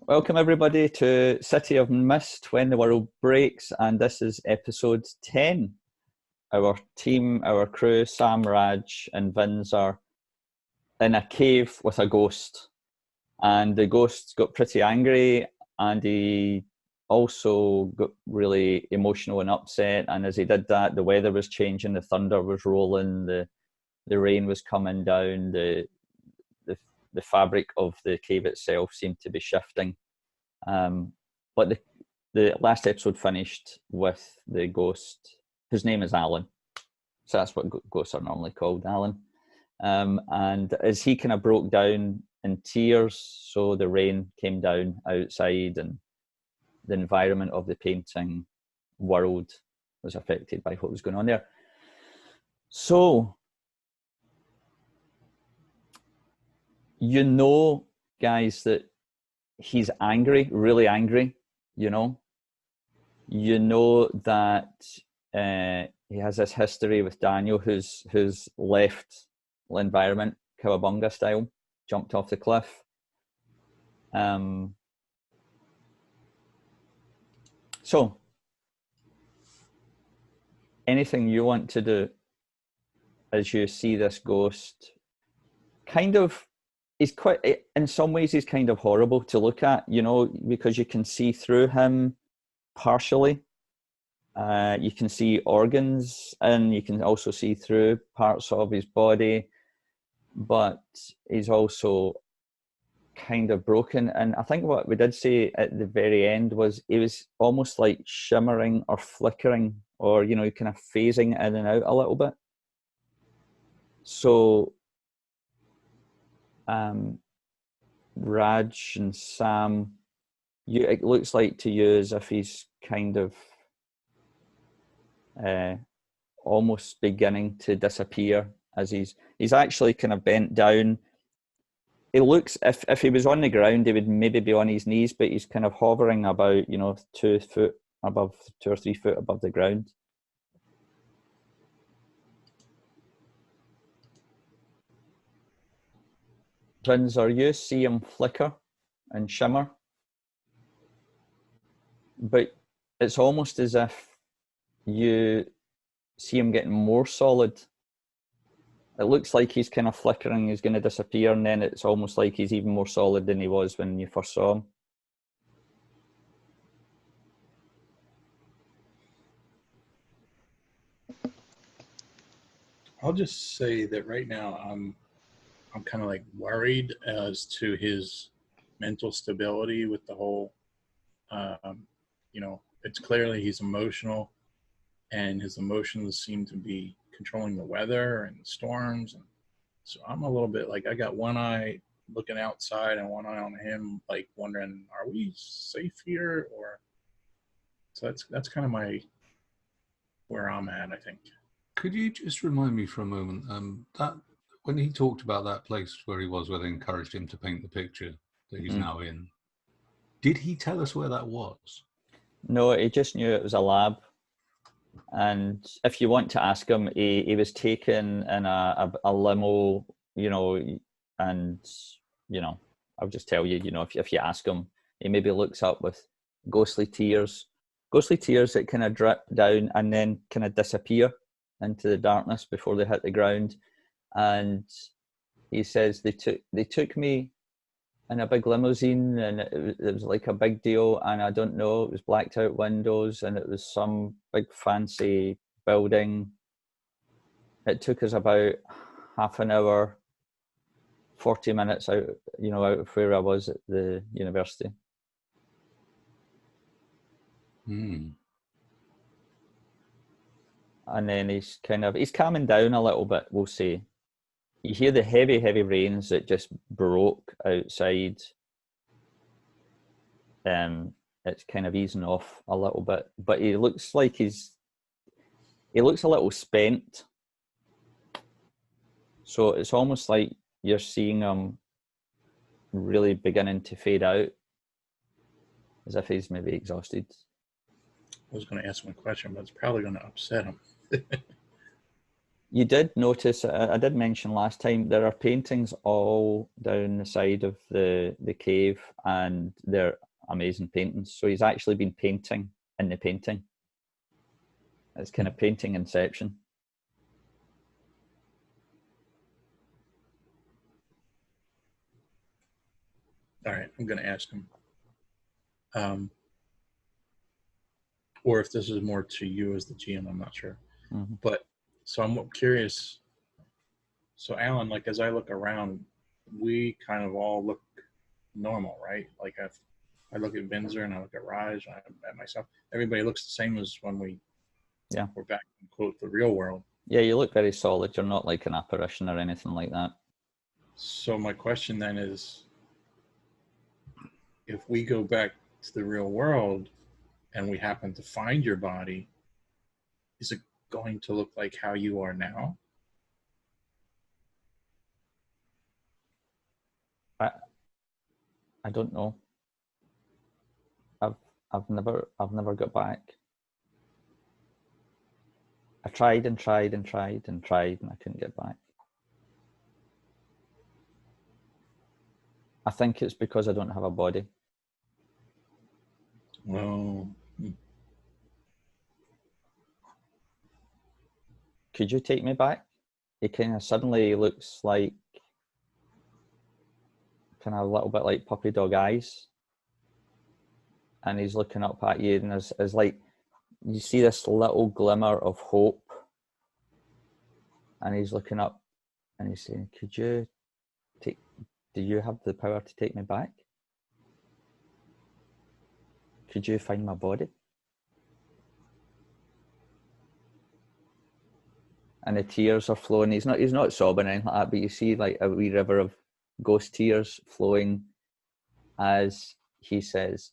Welcome everybody to City of Mist When the World Breaks, and this is episode 10. Our team, our crew, Sam, Raj and Vinzer are in a cave with a ghost, and the ghost got pretty angry and he also got really emotional and upset, and as he did that, the weather was changing, the thunder was rolling, the rain was coming down, the fabric of the cave itself seemed to be shifting. But the last episode finished with the ghost, whose name is Alan. So that's what ghosts are normally called, Alan. And as he kind of broke down in tears, so the rain came down outside and the environment of the painting world was affected by what was going on there. So, you know, guys, that he's angry, really angry, you know that he has this history with Daniel, who's left the environment, Cowabunga style, jumped off the cliff. So, anything you want to do as you see this ghost? Kind of, he's quite, in some ways, he's kind of horrible to look at, because you can see through him partially. You can see organs and you can also see through parts of his body, but he's also kind of broken. And I think what we did say at the very end was he was almost like shimmering or flickering, or kind of phasing in and out a little bit. So Raj and Sam, it looks like to you as if he's kind of almost beginning to disappear, as he's actually kind of bent down. It looks, if he was on the ground, he would maybe be on his knees, but he's kind of hovering about 2 foot above, 2 or 3 foot above the ground. Vinzer, you see him flicker and shimmer, but it's almost as if you see him getting more solid. It looks like he's kind of flickering, he's going to disappear, and then it's almost like he's even more solid than he was when you first saw him. I'll just say that right now I'm kind of like worried as to his mental stability with the whole, it's clearly he's emotional, and his emotions seem to be controlling the weather and the storms. And so I'm a little bit like, I got one eye looking outside and one eye on him, like wondering, are we safe here? Or so that's kind of where I'm at, I think. Could you just remind me for a moment, that when he talked about that place where they encouraged him to paint the picture that he's now in, did he tell us where that was? No, he just knew it was a lab. And if you want to ask him, he was taken in a limo, and, I'll just tell you, if you ask him, he maybe looks up with ghostly tears that kind of drip down and then kind of disappear into the darkness before they hit the ground. And he says they took me in a big limousine, and it was like a big deal, and I don't know, it was blacked out windows, and it was some big fancy building. It took us about half an hour, 40 minutes out of where I was at the university. And then he's calming down a little bit, we'll say. You hear the heavy rains that just broke outside. It's kind of easing off a little bit, but he looks like he looks a little spent. So it's almost like you're seeing him really beginning to fade out, as if he's maybe exhausted. I was going to ask him a question, but it's probably going to upset him. You did notice, I did mention last time, there are paintings all down the side of the cave, and they're amazing paintings. So he's actually been painting in the painting. It's kind of painting inception. All right, I'm going to ask him. Or if this is more to you as the GM, I'm not sure. Mm-hmm. But so I'm curious. So Alan, like as I look around, we kind of all look normal, right? Like I look at Vinzer and I look at Raj, and I at myself. Everybody looks the same as when we're back in quote the real world. Yeah, you look very solid. You're not like an apparition or anything like that. So my question then is, if we go back to the real world and we happen to find your body, is it going to look like how you are now? I don't know. I've never got back. I tried and tried and tried and tried, and I couldn't get back. I think it's because I don't have a body. Well, Could you take me back? He kind of suddenly looks like kind of a little bit like puppy dog eyes, and he's looking up at you, and there's like, you see this little glimmer of hope, and he's looking up and he's saying, do you have the power to take me back? Could you find my body? And the tears are flowing. He's not sobbing or anything like that, but you see like a wee river of ghost tears flowing as he says,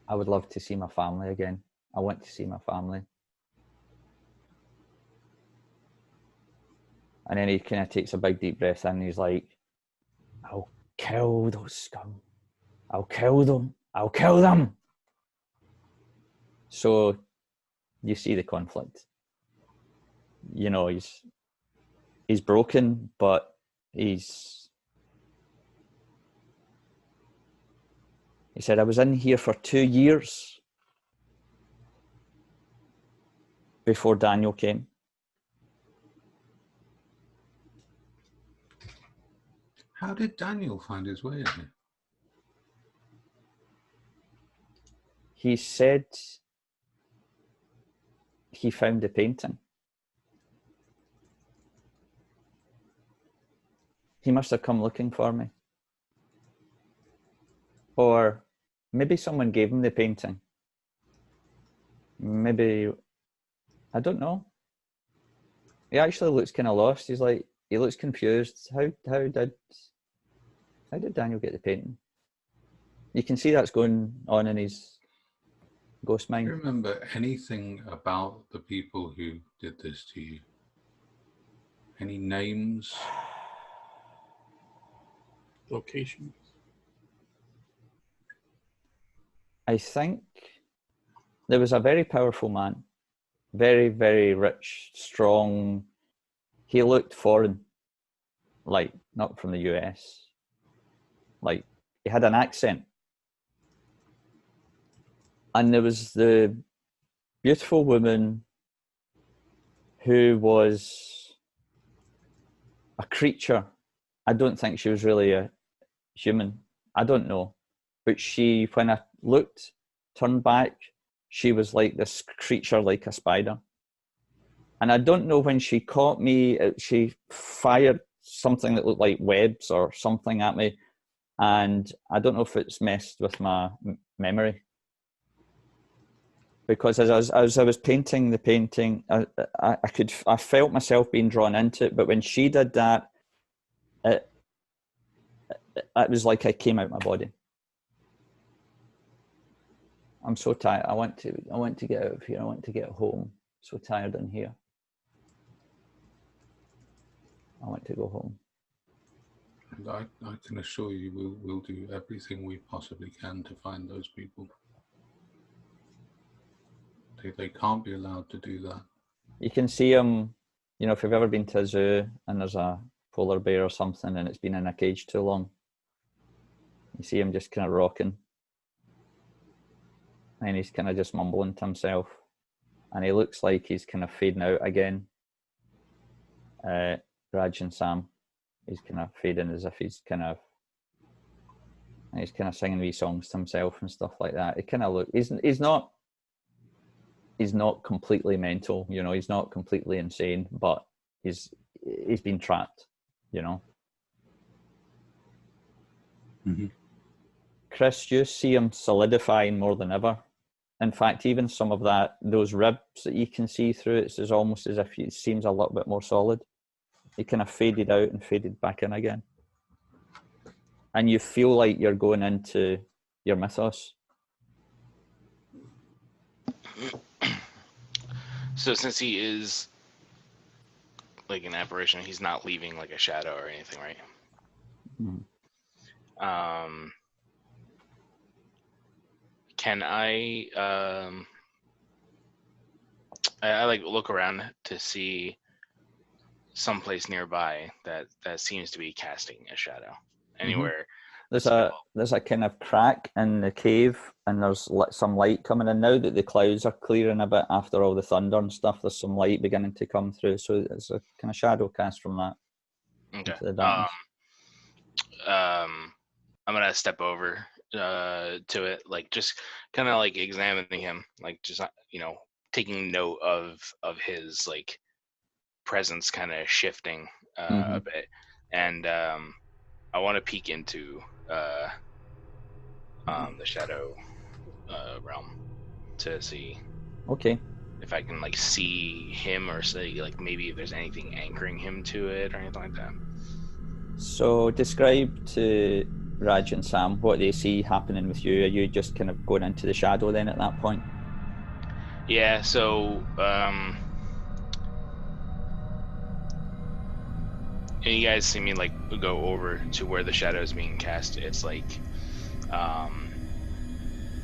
I would love to see my family again. I want to see my family. And then he kind of takes a big deep breath in, and he's like, I'll kill those scum. I'll kill them. I'll kill them. So you see the conflict. You know, he's broken, but he said, I was in here for 2 years before Daniel came. How did Daniel find his way in here? He said he found the painting. He must have come looking for me. Or maybe someone gave him the painting. Maybe, I don't know. He actually looks kind of lost. He looks confused. How did Daniel get the painting? You can see that's going on in his ghost mind. Do you remember anything about the people who did this to you? Any names? locations. I think there was a very powerful man, very, very rich, strong. He looked foreign, like not from the US. Like he had an accent. And there was the beautiful woman who was a creature. I don't think she was really a human. I don't know. But she, when I looked, turned back, she was like this creature, like a spider. And I don't know, when she caught me, she fired something that looked like webs or something at me. And I don't know if it's messed with my memory. Because as I was painting the painting, I felt myself being drawn into it. But when she did that, it was like I came out my body. I'm so tired. I want to get out of here. I want to get home. So tired in here. I want to go home. And I can assure you we'll do everything we possibly can to find those people. They can't be allowed to do that. You can see him You know, if you've ever been to a zoo and there's a polar bear or something and it's been in a cage too long, you see him just kind of rocking. And he's kind of just mumbling to himself. And he looks like he's kind of fading out again. Raj and Sam, he's kind of fading as if he's kind of singing wee songs to himself and stuff like that. It kind of look he's not completely mental, you know, he's not completely insane, but he's been trapped, you know. Mm-hmm. Chris, you see him solidifying more than ever. In fact, even some of those ribs that you can see through it is almost as if it seems a little bit more solid. He kind of faded out and faded back in again. And you feel like you're going into your mythos. So since he is like an apparition, he's not leaving like a shadow or anything, right? Mm-hmm. Can I like look around to see someplace nearby that seems to be casting a shadow anywhere? Mm-hmm. There's a kind of crack in the cave, and there's some light coming in now that the clouds are clearing a bit after all the thunder and stuff. There's some light beginning to come through, so there's a kind of shadow cast from that. Okay. Into the darkness. I'm gonna step over to it, like just kind of like examining him, like just taking note of his like presence kind of shifting a bit, and I want to peek into the shadow realm to see if I can like see him, or say like maybe if there's anything anchoring him to it or anything like that. So describe to Raj and Sam what they see happening with you. Are you just kind of going into the shadow then at that point? Yeah, so and you guys see me like go over to where the shadow is being cast. It's like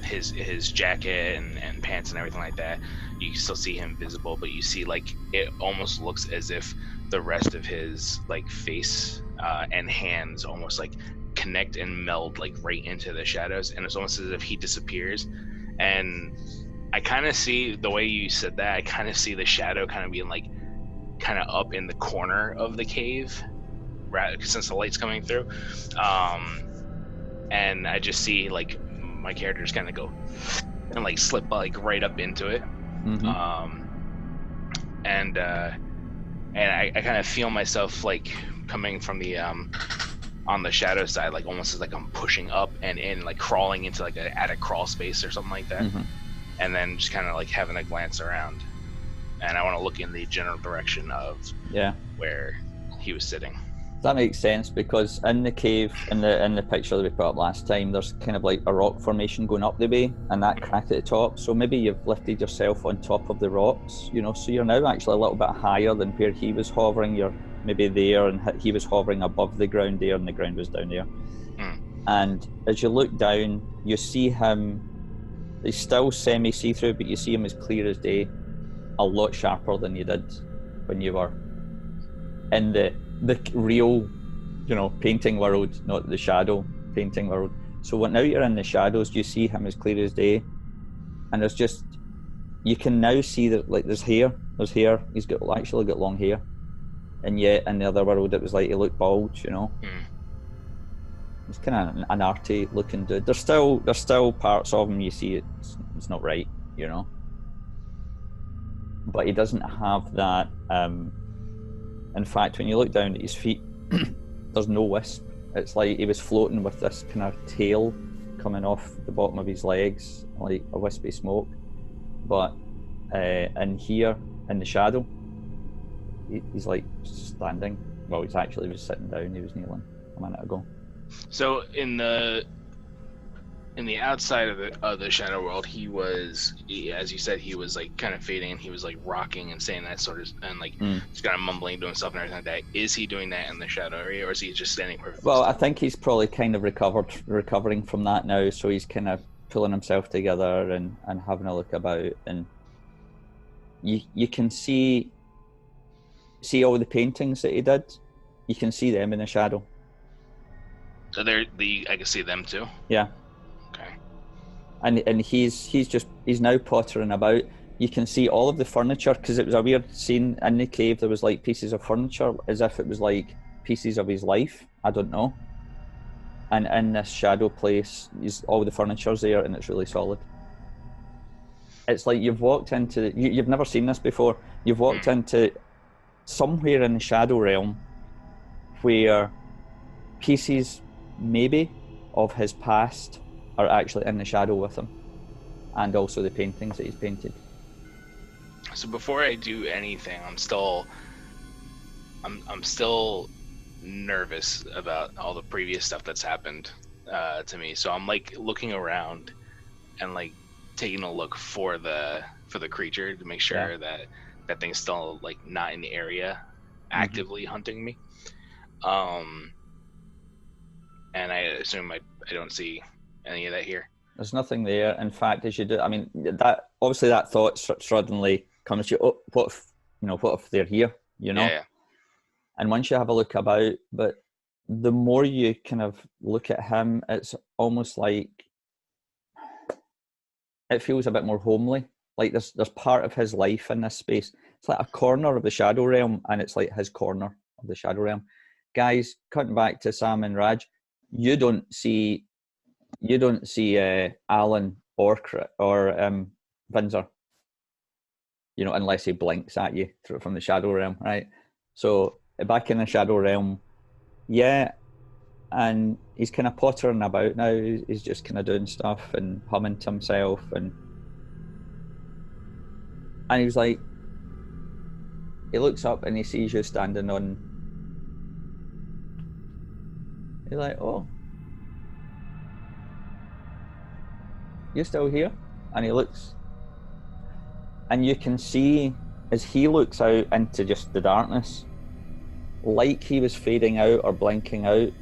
his jacket and pants and everything like that. You can still see him visible, but you see like it almost looks as if the rest of his like face and hands almost like connect and meld like right into the shadows, and it's almost as if he disappears. And I kind of see the way you said that, I kind of see the shadow kind of being like kind of up in the corner of the cave, right, since the light's coming through. And I just see like my characters kind of go and like slip like right up into it. And I kind of feel myself like coming from the on the shadow side, like almost as like I'm pushing up and in, like crawling into like an attic crawl space or something like that. And then just kind of like having a glance around, and I want to look in the general direction of where he was sitting. That makes sense, because in the cave, in the picture that we put up last time, there's kind of like a rock formation going up the way, and that crack at the top. So maybe you've lifted yourself on top of the rocks, you know, so you're now actually a little bit higher than where he was hovering. You're maybe there, and he was hovering above the ground there, and the ground was down there. And as you look down, you see him. He's still semi see-through, but you see him as clear as day, a lot sharper than you did when you were in the real, you know, painting world, not the shadow painting world. So now you're in the shadows, you see him as clear as day, and there's just, you can now see that like there's hair. He's actually got long hair, and yet in the other world it was like he looked bald, you know. He's kind of an arty looking dude. There's still parts of him you see it's not right, you know. But he doesn't have that. In fact, when you look down at his feet, there's no wisp. It's like he was floating with this kind of tail coming off the bottom of his legs, like a wispy smoke. But in here, in the shadow, he's like standing. Well, he was sitting down. He was kneeling a minute ago. So in the outside of the shadow world, as you said, he was like kind of fading, and he was like rocking and saying that sort of, and like just kind of mumbling, doing stuff and everything like that. Is he doing that in the shadow area, or is he just standing perfectly still? I still? think he's probably kind of recovering from that now, so he's kind of pulling himself together and having a look about, and you can see see all the paintings that he did? You can see them in the shadow. So I can see them too. Yeah. Okay. And he's now pottering about. You can see all of the furniture, because it was a weird scene in the cave. There was like pieces of furniture as if it was like pieces of his life. I don't know. And in this shadow place, all the furniture's there, and it's really solid. It's like you've walked into... You've never seen this before. You've walked into somewhere in the shadow realm where pieces, maybe, of his past are actually in the shadow with him. And also the paintings that he's painted. So before I do anything, I'm still nervous about all the previous stuff that's happened to me. So I'm like looking around and like taking a look for the creature to make sure that thing's still like not in the area actively hunting me. And I assume I don't see any of that here. There's nothing there. In fact, as you do, I mean, that obviously that thought suddenly comes to you. Oh, what if they're here? You know. Yeah. And once you have a look about, but the more you kind of look at him, it's almost like it feels a bit more homely. Like there's part of his life in this space. It's like a corner of the shadow realm, and it's like his corner of the shadow realm. Guys, cutting back to Sam and Raj, you don't see Alan or Vinzer, unless he blinks at you from the shadow realm, right? So back in the shadow realm, and he's kind of pottering about now. He's just kind of doing stuff and humming to himself, and he was like, he looks up and he sees you standing on. He's like, oh, you're still here? And he looks, and you can see as he looks out into just the darkness, like he was fading out or blinking out,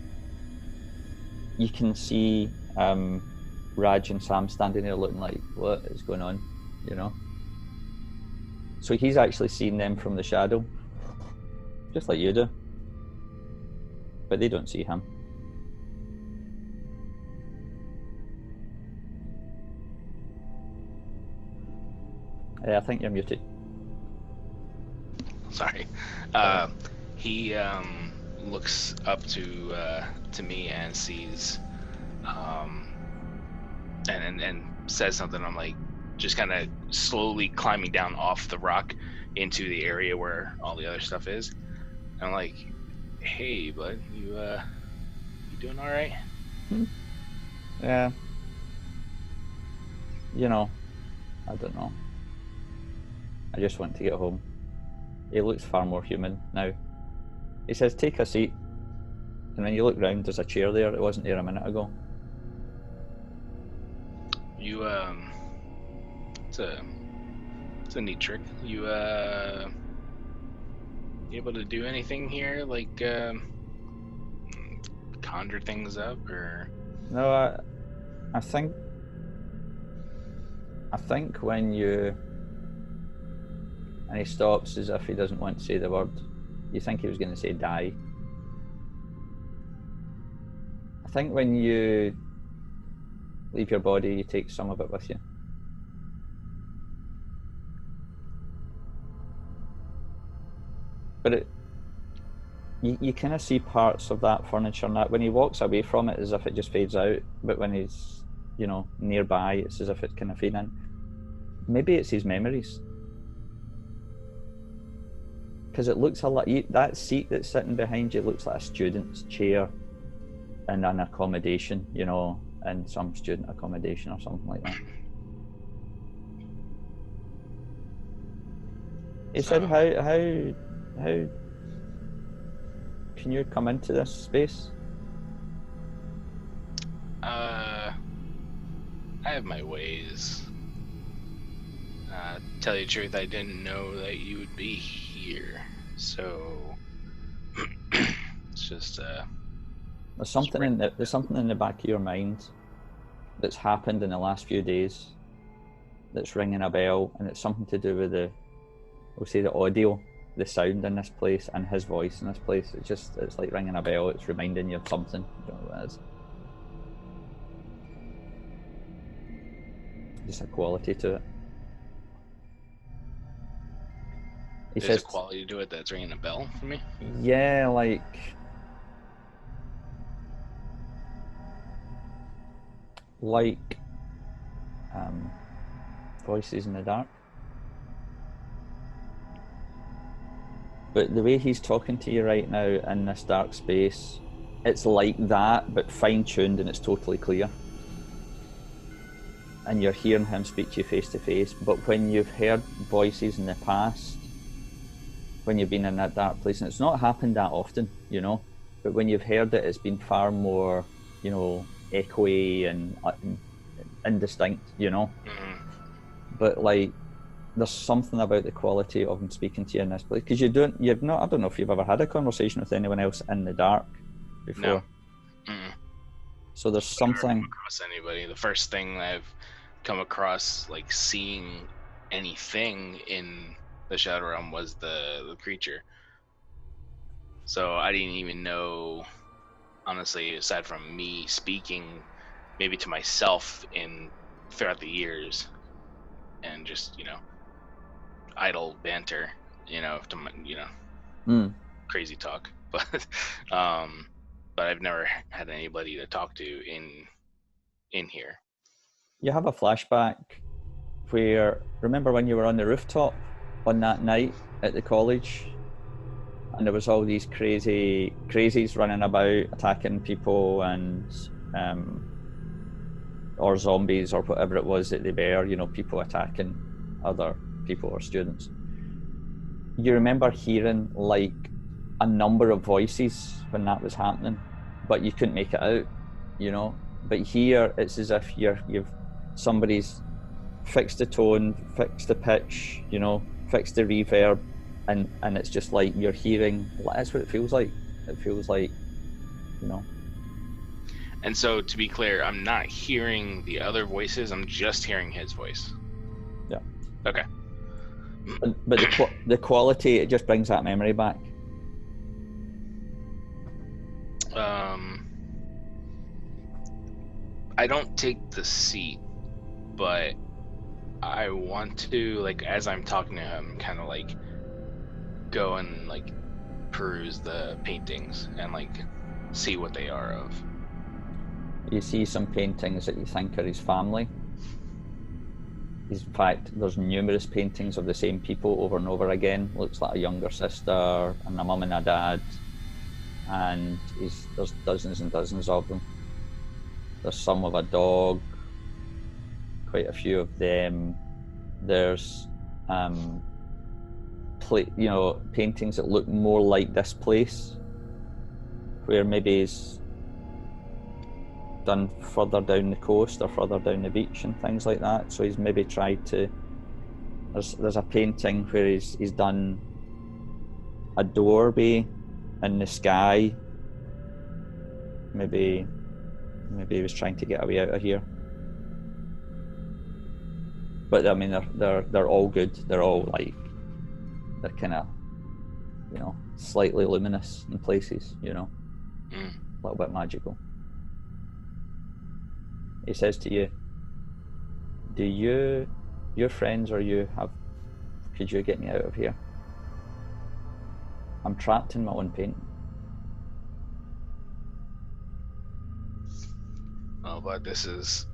you can see Raj and Sam standing there looking like, what is going on? So he's actually seen them from the shadow, just like you do, but they don't see him. I think you're muted. Sorry. He looks up to me and sees, and says something. I'm like, just kind of slowly climbing down off the rock into the area where all the other stuff is. And I'm like, hey, bud, you doing all right? Yeah. I don't know. I just want to get home. He looks far more human now. He says, take a seat. And when you look round, there's a chair there. It wasn't there a minute ago. You, it's a neat trick. You able to do anything here? Like, conjure things up, or? No, I think when you... And he stops as if he doesn't want to say the word. You think he was going to say die. I think when you leave your body, you take some of it with you. But you kind of see parts of that furniture, and that when he walks away from it, as if it just fades out. But when he's, nearby, it's as if it's kind of fading in. Maybe it's his memories. Because it looks a lot... That seat that's sitting behind you looks like a student's chair in an accommodation, in some student accommodation or something like that. He said, how can you come into this space? I have my ways. Tell you the truth, I didn't know that you would be here, so it's just there's something in the back of your mind that's happened in the last few days that's ringing a bell, and it's something to do with the audio the sound in this place and his voice in this place. It's like ringing a bell. It's reminding you of something. You don't know what it is. Just a quality to it. He There's says, a quality to it that's ringing a bell for me. yeah, like voices in the dark. But the way he's talking to you right now in this dark space, it's like that, but fine-tuned, and it's totally clear. And you're hearing him speak to you face to face. But when you've heard voices in the past, when you've been in that dark place, and it's not happened that often, you know, but when you've heard it, it's been far more, you know, echoey and indistinct, you know. Mm-hmm. But like, there's something about the quality of him speaking to you in this place, because I don't know if you've ever had a conversation with anyone else in the dark before. No. Mm-mm. So there's I've never something. come across anybody. The first thing that I've come across, like seeing anything in the Shadow Realm, was the creature. So I didn't even know, honestly, aside from me speaking maybe to myself throughout the years, and just, you know, idle banter, you know, crazy talk, but I've never had anybody to talk to in here. You have a flashback where, remember when you were on the rooftop on that night at the college, and there was all these crazies running about attacking people, and or zombies or whatever it was that they were, you know, people attacking other people or students. You remember hearing like a number of voices when that was happening, but you couldn't make it out, you know. But here it's as if somebody's fixed the tone, fixed the pitch, you know, fixed the reverb, and it's just like you're hearing. That's what it feels like. It feels like, you know. And so, to be clear, I'm not hearing the other voices. I'm just hearing his voice. Yeah. Okay. But the quality, it just brings that memory back. I don't take the seat, but I want to, like, as I'm talking to him, kind of like go and like peruse the paintings and like see what they are of. You see some paintings that you think are his family. In fact, there's numerous paintings of the same people over and over again. Looks like a younger sister and a mum and a dad, and there's dozens and dozens of them. There's some of a dog, quite a few of them. There's paintings that look more like this place, where maybe he's done further down the coast or further down the beach and things like that. So he's maybe tried to. There's a painting where he's done a doorway in the sky. Maybe he was trying to get away out of here. But I mean, they're all good. They're all like, they're kind of, you know, slightly luminous in places, you know, a little bit magical. He says to you, do your friends or you could you get me out of here? I'm trapped in my own painting. Oh, but this is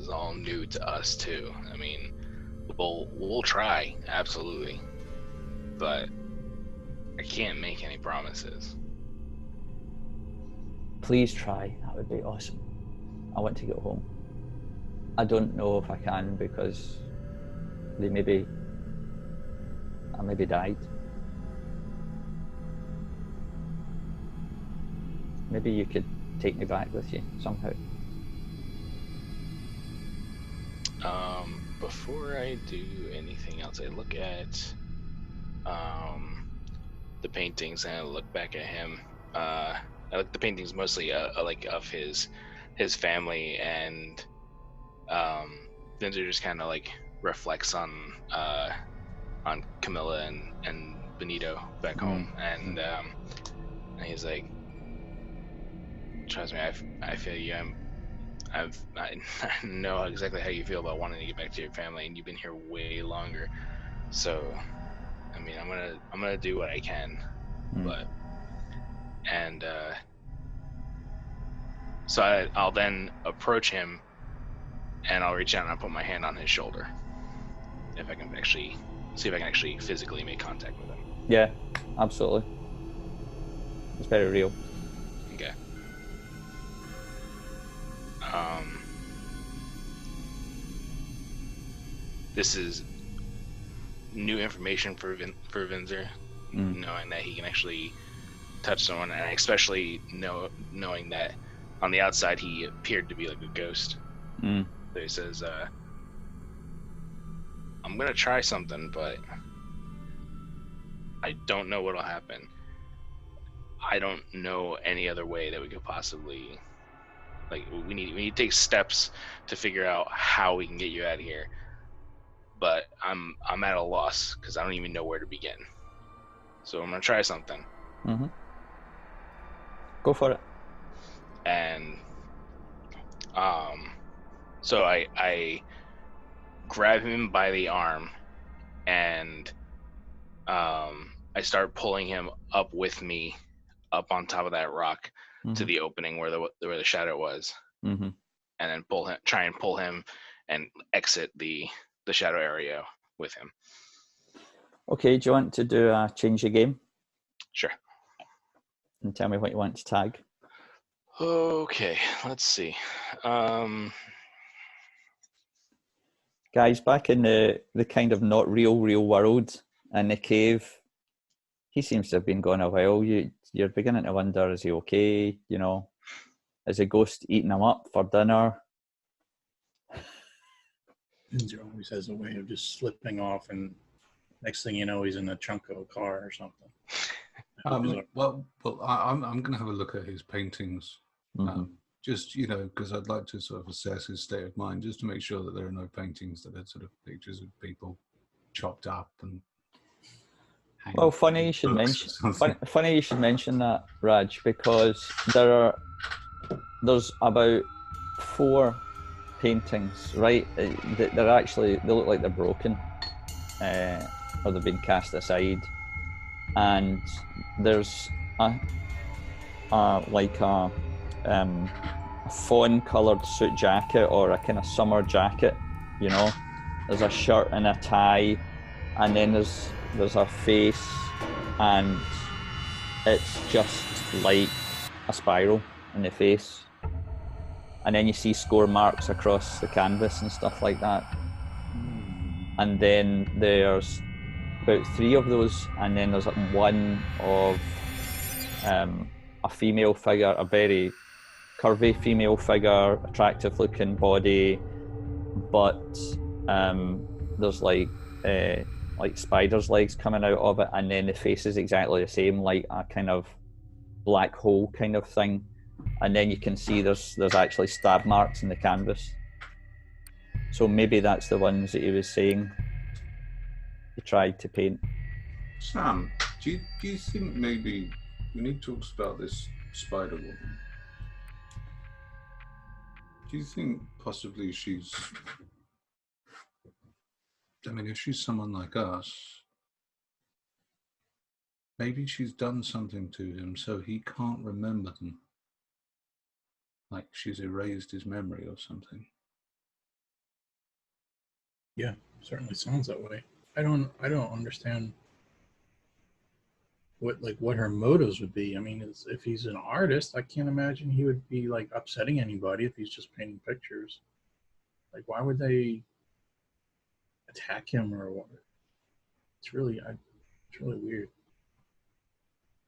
all new to us too. I mean, we'll try, absolutely, but I can't make any promises. Please try. That would be awesome. I want to get home. I don't know if I can, because I maybe died. Maybe you could take me back with you somehow. Before I do anything else, I look at the paintings and I look back at him. I look at the paintings mostly like of his family, and Vinzer just kind of like reflects on Camilla and Benito back home, and he's like, "Trust me, I feel you. I know exactly how you feel about wanting to get back to your family, and you've been here way longer. So, I mean, I'm gonna do what I can, but so I'll then approach him, and I'll reach out and I'll put my hand on his shoulder, if I can actually see if I can actually physically make contact with him. Yeah, absolutely. It's very real. Okay. This is new information for Vinzer, knowing that he can actually touch someone, and especially knowing that on the outside he appeared to be like a ghost. So he says, "I'm gonna try something, but I don't know what'll happen. I don't know any other way that we could possibly, like, we need to take steps to figure out how we can get you out of here. But I'm at a loss because I don't even know where to begin. So I'm gonna try something." Go for it. And so I grab him by the arm, and I start pulling him up with me, up on top of that rock to the opening where the shadow was, and then try and pull him and exit the shadow area with him. Okay, do you want to do a change the game? Sure. And tell me what you want to tag. Okay, let's see. Guys, back in the kind of not real world in the cave, he seems to have been gone a while. You're beginning to wonder, is he okay? You know, is a ghost eating him up for dinner? Vinzer always has a way of just slipping off, and next thing you know, he's in a trunk of a car or something. Well, I'm going to have a look at his paintings, just because I'd like to sort of assess his state of mind, just to make sure that there are no paintings that are sort of pictures of people chopped up and. Well, funny you should mention that, Raj, because there's about 4 paintings, right? They look like they're broken, or they've been cast aside, and there's a fawn coloured suit jacket or a kind of summer jacket, there's a shirt and a tie, and then there's a face, and it's just like a spiral in the face, and then you see score marks across the canvas and stuff like that. And then there's about 3 of those, and then there's one of a female figure, a very curvy female figure, attractive looking body, but there's like spider's legs coming out of it, and then the face is exactly the same, like a kind of black hole kind of thing. And then you can see there's actually stab marks in the canvas. So maybe that's the ones that he was saying he tried to paint. Sam, do you think maybe when he talks about this spider woman, do you think possibly she's, I mean, if she's someone like us, maybe she's done something to him so he can't remember them? Like she's erased his memory or something? Yeah, certainly sounds that way. I don't understand what her motives would be. I mean, if he's an artist, I can't imagine he would be like upsetting anybody if he's just painting pictures. Like, why would they attack him or what? It's really weird.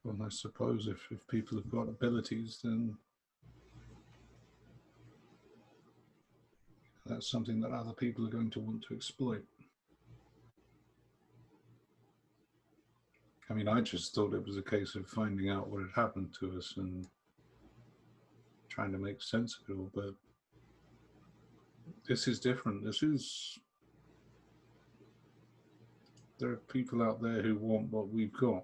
Well, I suppose if people have got abilities, then that's something that other people are going to want to exploit. I mean, I just thought it was a case of finding out what had happened to us and trying to make sense of it all, but this is different. This is there are people out there who want what we've got.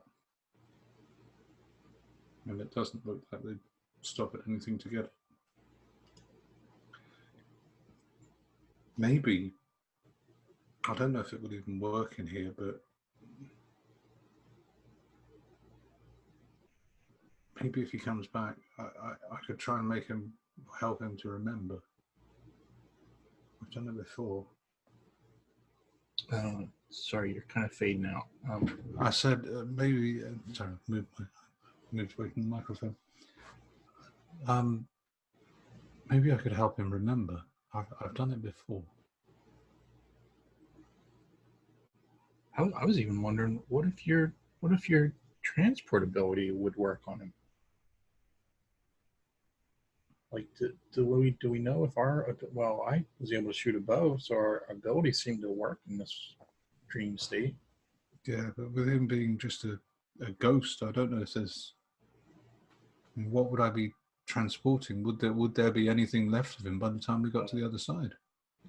And it doesn't look like they'd stop at anything to get it. Maybe, I don't know if it would even work in here, but maybe if he comes back, I could try and help him to remember. I've done it before. Sorry, you're kind of fading out. I said maybe. Sorry, moved away from the microphone. Maybe I could help him remember. I've done it before. I was even wondering, what if your transportability would work on him? Like, do we know if I was able to shoot a bow, so our abilities seem to work in this dream state. Yeah, but with him being just a ghost, I don't know if there's. What would I be transporting? Would there be anything left of him by the time we got to the other side?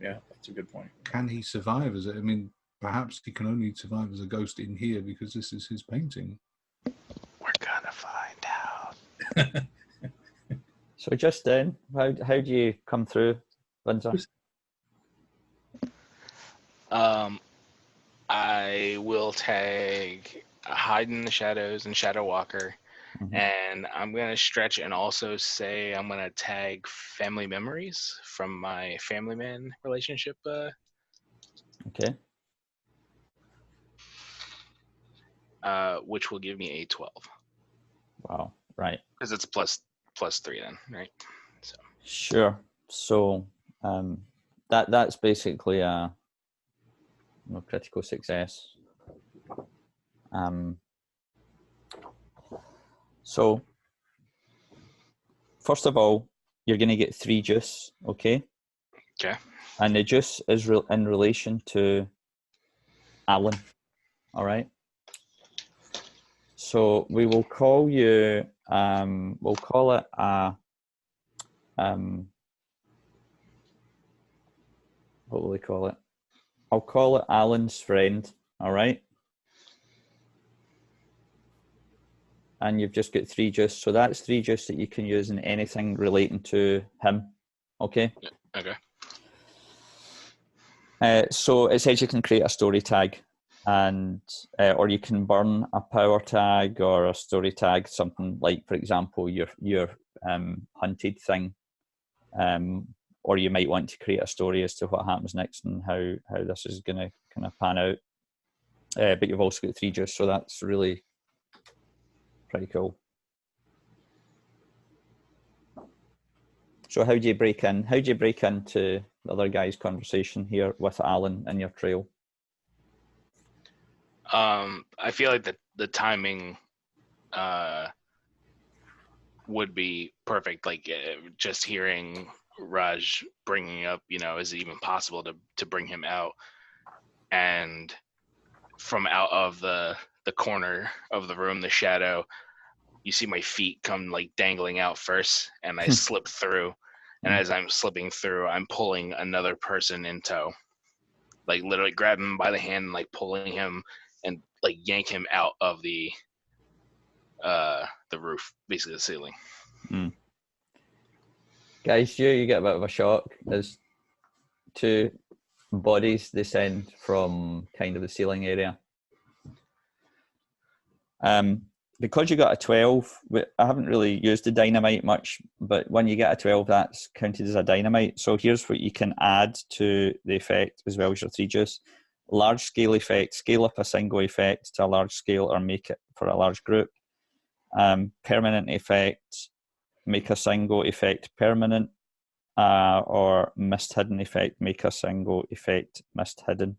Yeah, that's a good point. Can he survive as it? I mean, perhaps he can only survive as a ghost in here because this is his painting. We're gonna find out. So just then, how do you come through, Vinzer? I will tag Hide in the Shadows and Shadow Walker, and I'm gonna stretch and also say I'm gonna tag Family Memories from my Family Man relationship. Okay. Which will give me a 12. Wow. Right. Because it's plus 3 then, right? So. Sure. So that's basically a critical success. So first of all, you're going to get 3 juice, okay? Okay. And the juice is in relation to Alan, all right? So we will call you, we'll call it a, what will we call it? I'll call it Alan's friend, all right? And you've just got 3 juice. So that's 3 juice that you can use in anything relating to him, okay? Okay. So it says you can create a story tag, and or you can burn a power tag or a story tag, something like, for example, your hunted thing, or you might want to create a story as to what happens next and how this is going to kind of pan out. But you've also got 3 juice, so that's really pretty cool. So how do you break in? How do you break into the other guy's conversation here with Alan in your trail? I feel like the timing would be perfect. Like just hearing Raj bringing up, is it even possible to bring him out? And from out of the corner of the room, the shadow, you see my feet come like dangling out first, and I slip through. And as I'm slipping through, I'm pulling another person in tow, like literally grabbing him by the hand and like pulling him and like yank him out of the roof, basically the ceiling. Guys, you get a bit of a shock as 2 bodies descend from kind of the ceiling area. Because you got a 12, I haven't really used the dynamite much, but when you get a 12, that's counted as a dynamite. So here's what you can add to the effect as well as your 3 juice. Large scale effect, scale up a single effect to a large scale or make it for a large group. Permanent effect, make a single effect permanent, or mist hidden effect, make a single effect mist hidden.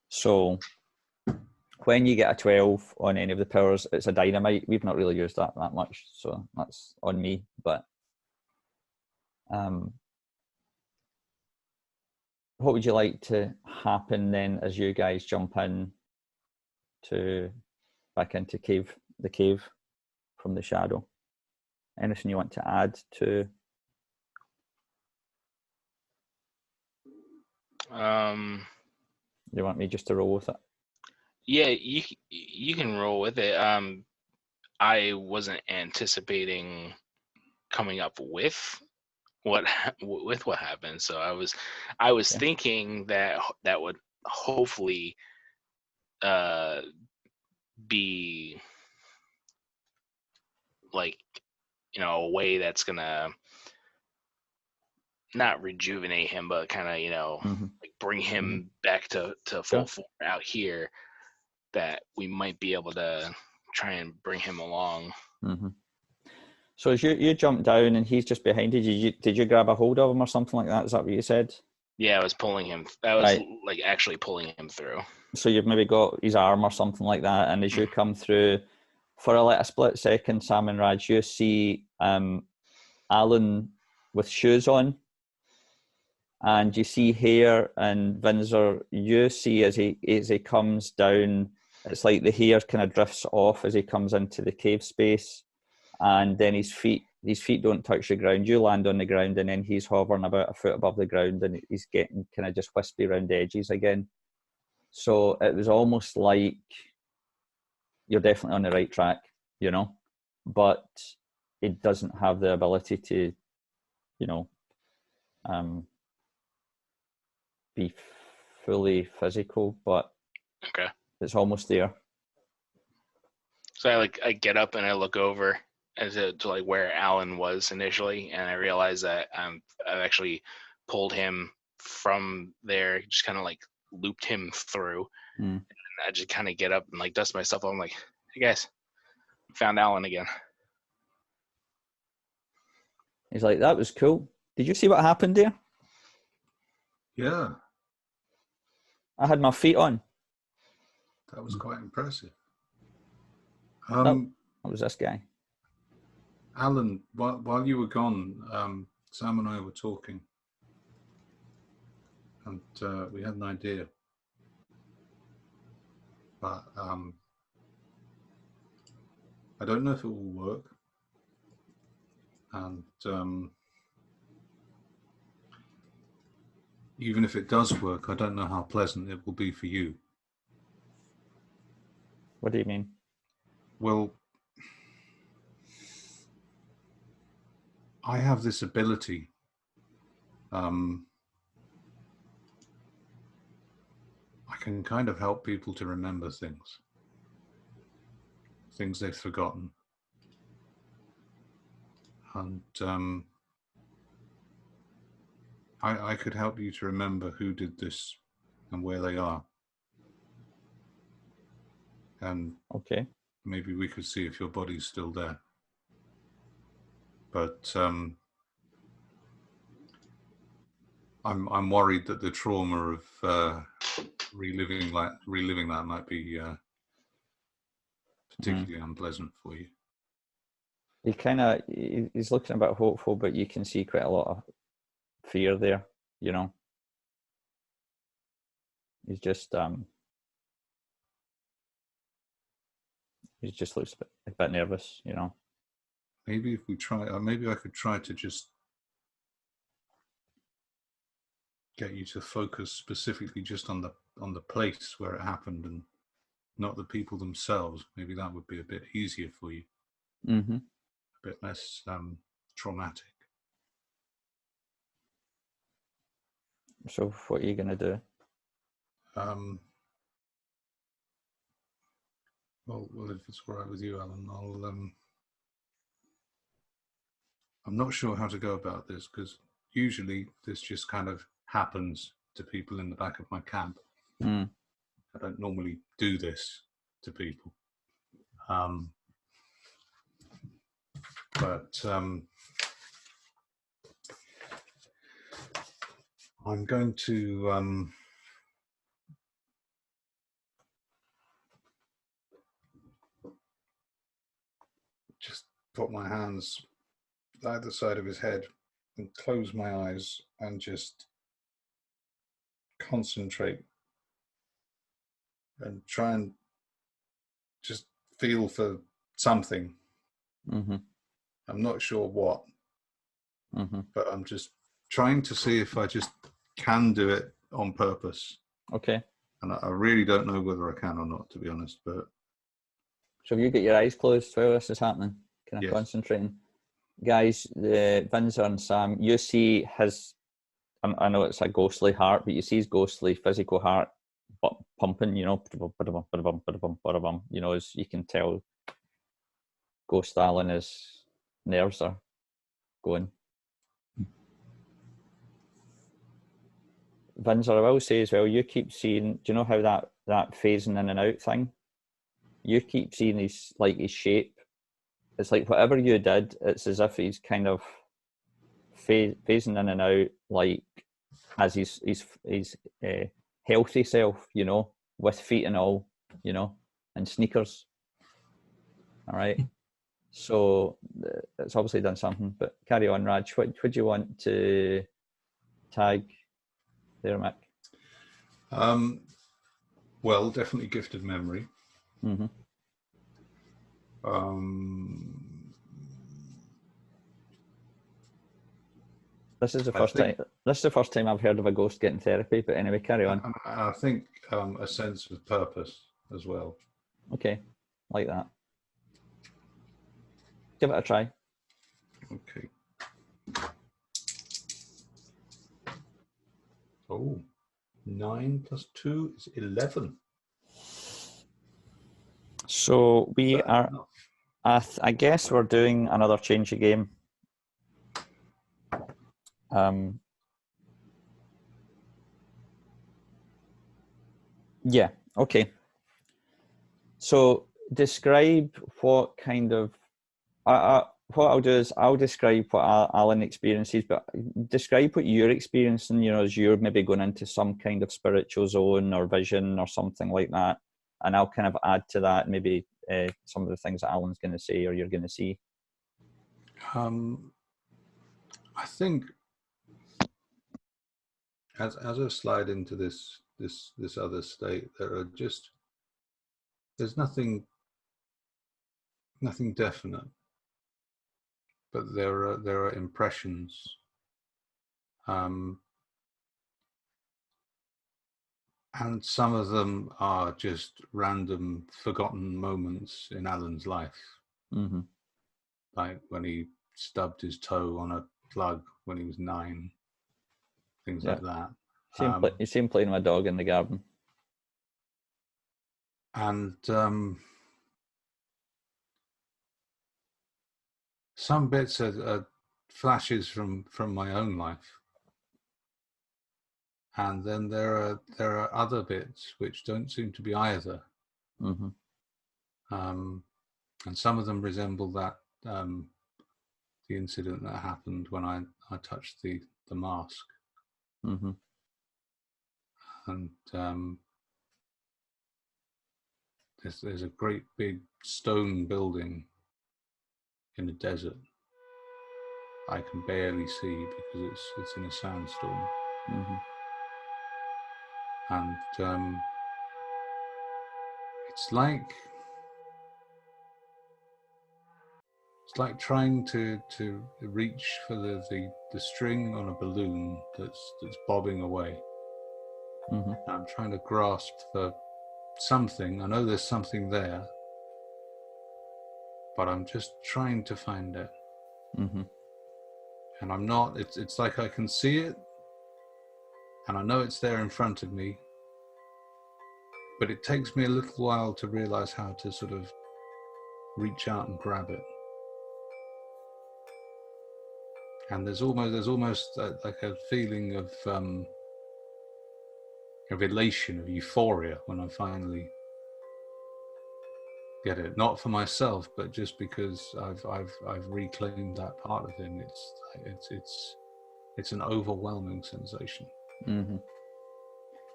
So when you get a 12 on any of the powers, it's a dynamite. We've not really used that much, so that's on me. But what would you like to happen then as you guys jump in back into the cave from the shadow? Anything you want to add to? You want me just to roll with it? Yeah, you can roll with it. I wasn't anticipating coming up with what happened, so I was thinking that would hopefully be like, a way that's gonna not rejuvenate him, but kind of like bring him back to full form out here, that we might be able to try and bring him along. So as you jumped down and he's just behind you, did you grab a hold of him or something like that? Is that what you said? Yeah, I was pulling him. I was like actually pulling him through. So you've maybe got his arm or something like that, and as you come through, for a split second, Sam and Raj, you see Alan with shoes on, and you see hair, and Vinzer, you see as he comes down, it's like the hair kind of drifts off as he comes into the cave space, and then his feet don't touch the ground. You land on the ground, and then he's hovering about a foot above the ground, and he's getting kind of just wispy around the edges again. So it was almost like you're definitely on the right track, but it doesn't have the ability to, be fully physical, but okay, it's almost there. So I get up and I look over to like where Alan was initially, and I realize that I've actually pulled him from there, just kind of like looped him through. And I just kind of get up and like dust myself off. I'm like, hey guys, found Alan again. He's like, that was cool. Did you see what happened there? Yeah. I had my feet on. That was quite impressive. That was this guy. Alan, while you were gone, Sam and I were talking, and we had an idea. But I don't know if it will work. And even if it does work, I don't know how pleasant it will be for you. What do you mean? Well, I have this ability. I can kind of help people to remember things they've forgotten. And I could help you to remember who did this and where they are. And okay, maybe we could see if your body's still there. But I'm worried that the trauma of reliving that might be particularly unpleasant for you. He's looking a bit hopeful, but you can see quite a lot of fear there, He's just looks a bit nervous, Maybe if we try, maybe I could try to just get you to focus specifically just on the place where it happened and not the people themselves. Maybe that would be a bit easier for you. Mm-hmm. A bit less traumatic. So what are you going to do? Well, if it's all right with you, Alan, I'm not sure how to go about this, because usually this just kind of happens to people in the back of my camp. I don't normally do this to people. But I'm going to just put my hands either side of his head and close my eyes and just concentrate and try and just feel for something. Mm-hmm. I'm not sure what, mm-hmm. but I'm just trying to see if I just can do it on purpose. Okay. And I really don't know whether I can or not, to be honest. But So have you got your eyes closed while this is happening? Kind of yes. concentrating. Guys, the Vinzer and Sam, you see his, I know it's a ghostly heart, but you see his ghostly physical heart pumping, you know, you know, as you can tell, Ghost Alan, his nerves are going. Vinzer, I will say as well, you keep seeing, do you know how that phasing in and out thing? You keep seeing his shape. It's like whatever you did, it's as if he's kind of phasing in and out, like as his healthy self, you know, with feet and all, you know, and sneakers. All right. So it's obviously done something, but carry on, Raj. What would you want to tag there, Mick? Well, definitely gifted memory. Mm-hmm. This is the first time I've heard of a ghost getting therapy. But anyway, carry on. I think a sense of purpose as well. Okay, like that. Give it a try. Okay. Oh, 9 plus 2 is 11. So we are. I guess we're doing another change of game. Yeah. Okay. So describe what kind of. What I'll do is I'll describe what Alan experiences, but describe what you're experiencing, you know, as you're maybe going into some kind of spiritual zone or vision or something like that. And I'll kind of add to that maybe some of the things that Alan's going to say or you're going to see. I think as I slide into this other state, there's nothing definite. But there are impressions, and some of them are just random, forgotten moments in Alan's life, Mm-hmm. like when he stubbed his toe on a plug when he was 9, things like that. You see him playing with a dog in the garden, and some bits are flashes from my own life, and then there are other bits which don't seem to be either. Mm-hmm. And some of them resemble that the incident that happened when I touched the mask. Mm-hmm. And there's a great big stone building in the desert. I can barely see because it's in a sandstorm. Mm-hmm. And it's like trying to reach for the string on a balloon that's bobbing away. Mm-hmm. I'm trying to grasp for something. I know there's something there, but I'm just trying to find it. Mm-hmm. And I'm not. It's like I can see it, and I know it's there in front of me, but it takes me a little while to realize how to sort of reach out and grab it. And there's almost like a feeling of elation, of euphoria when I finally get it. Not for myself, but just because I've reclaimed that part of him. It's an overwhelming sensation. Mm-hmm.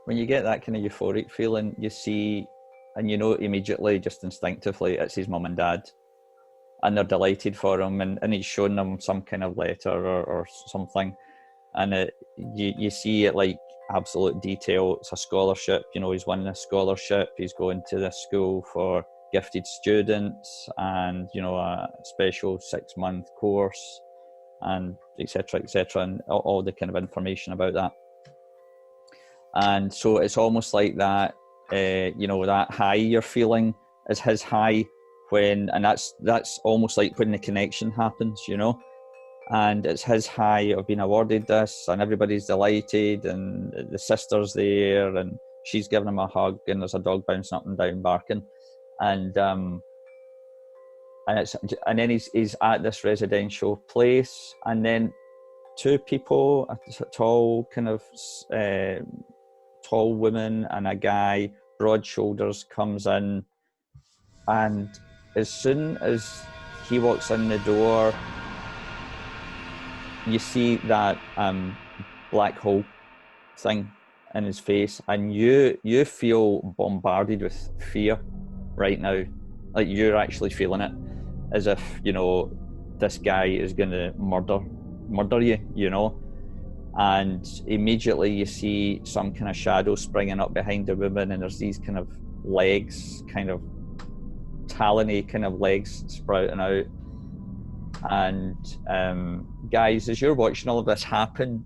When you get that kind of euphoric feeling, you see, and you know immediately, just instinctively, it's his mum and dad. And they're delighted for him, and he's showing them some kind of letter or something, and you see it like absolute detail. It's a scholarship, you know, he's winning a scholarship, he's going to this school for gifted students, and you know, a special 6-month course, and etc., and all the kind of information about that. And so it's almost like that, you know, that high you're feeling is his high and that's almost like when the connection happens, you know. And it's his high of being awarded this, and everybody's delighted, and the sister's there, and she's giving him a hug, and there's a dog bouncing up and down barking, and then he's at this residential place, and then two people, a tall tall woman and a guy, broad shoulders, comes in, and as soon as he walks in the door, you see that black hole thing in his face, and you feel bombarded with fear right now. Like, you're actually feeling it, as if, you know, this guy is going to murder you, you know. And immediately you see some kind of shadow springing up behind the woman, and there's these kind of legs, kind of talony kind of legs sprouting out. And guys, as you're watching all of this happen,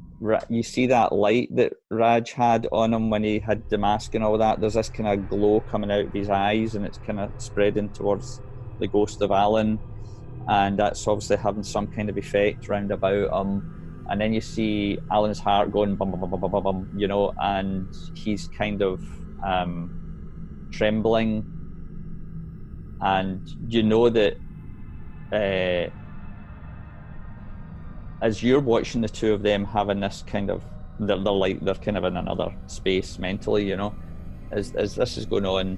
you see that light that Raj had on him when he had the mask and all that. There's this kind of glow coming out of his eyes, and it's kind of spreading towards the ghost of Alan, and that's obviously having some kind of effect round about him. And then you see Alan's heart going bum bum bum bum bum bum, you know, and he's kind of trembling, and you know that as you're watching the two of them having this kind of, they're kind of in another space mentally, you know. As this is going on,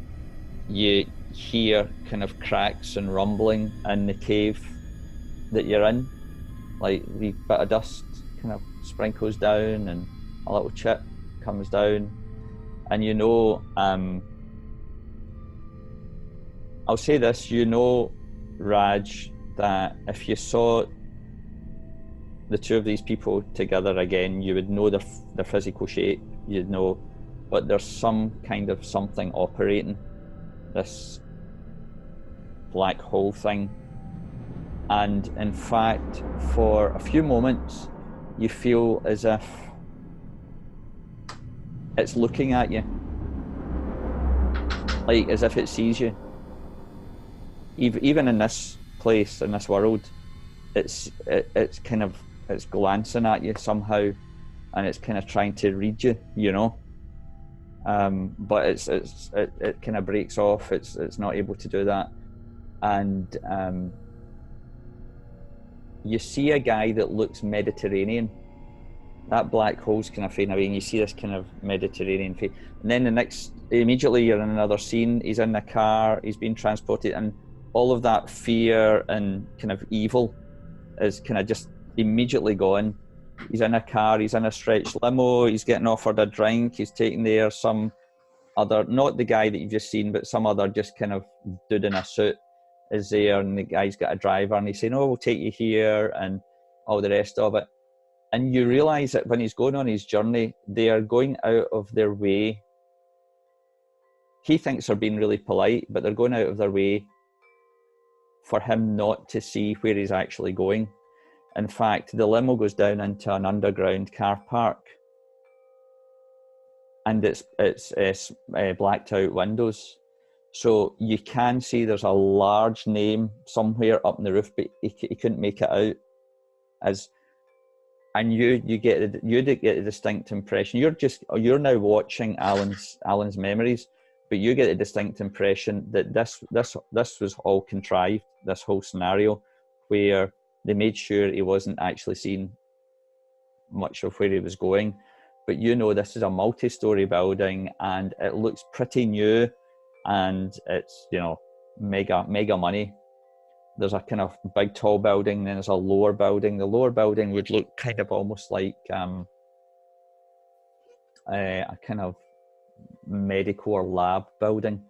you hear kind of cracks and rumbling in the cave that you're in, like the bit of dust kind of sprinkles down and a little chip comes down, and you know, I'll say this, you know, Raj, that if you saw the two of these people together again, you would know their physical shape, you'd know, but there's some kind of something operating this black hole thing. And in fact, for a few moments, you feel as if it's looking at you, like as if it sees you. Even in this place, in this world, it's glancing at you somehow, and it's kind of trying to read you, you know. But it kind of breaks off. It's not able to do that, and you see a guy that looks Mediterranean. That black hole's kind of fading away, and you see this kind of Mediterranean face. And then immediately you're in another scene. He's in the car. He's being transported, and all of that fear and kind of evil is kind of just immediately gone. He's in a car, he's in a stretched limo, he's getting offered a drink, he's taking there some other, not the guy that you've just seen, but some other just kind of dude in a suit is there, and the guy's got a driver, and he's saying, oh, we'll take you here, and all the rest of it. And you realise that when he's going on his journey, they are going out of their way. He thinks they're being really polite, but they're going out of their way for him not to see where he's actually going. In fact, the limo goes down into an underground car park, and it's blacked out windows. So you can see there's a large name somewhere up in the roof, but he couldn't make it out. And you get a distinct impression. You're now watching Alan's memories, but you get a distinct impression that this was all contrived, this whole scenario, where they made sure he wasn't actually seeing much of where he was going. But you know, this is a multi-story building, and it looks pretty new, and it's, you know, mega money. There's a kind of big tall building, then there's a lower building. The lower building would look kind of almost like a kind of medical or lab building.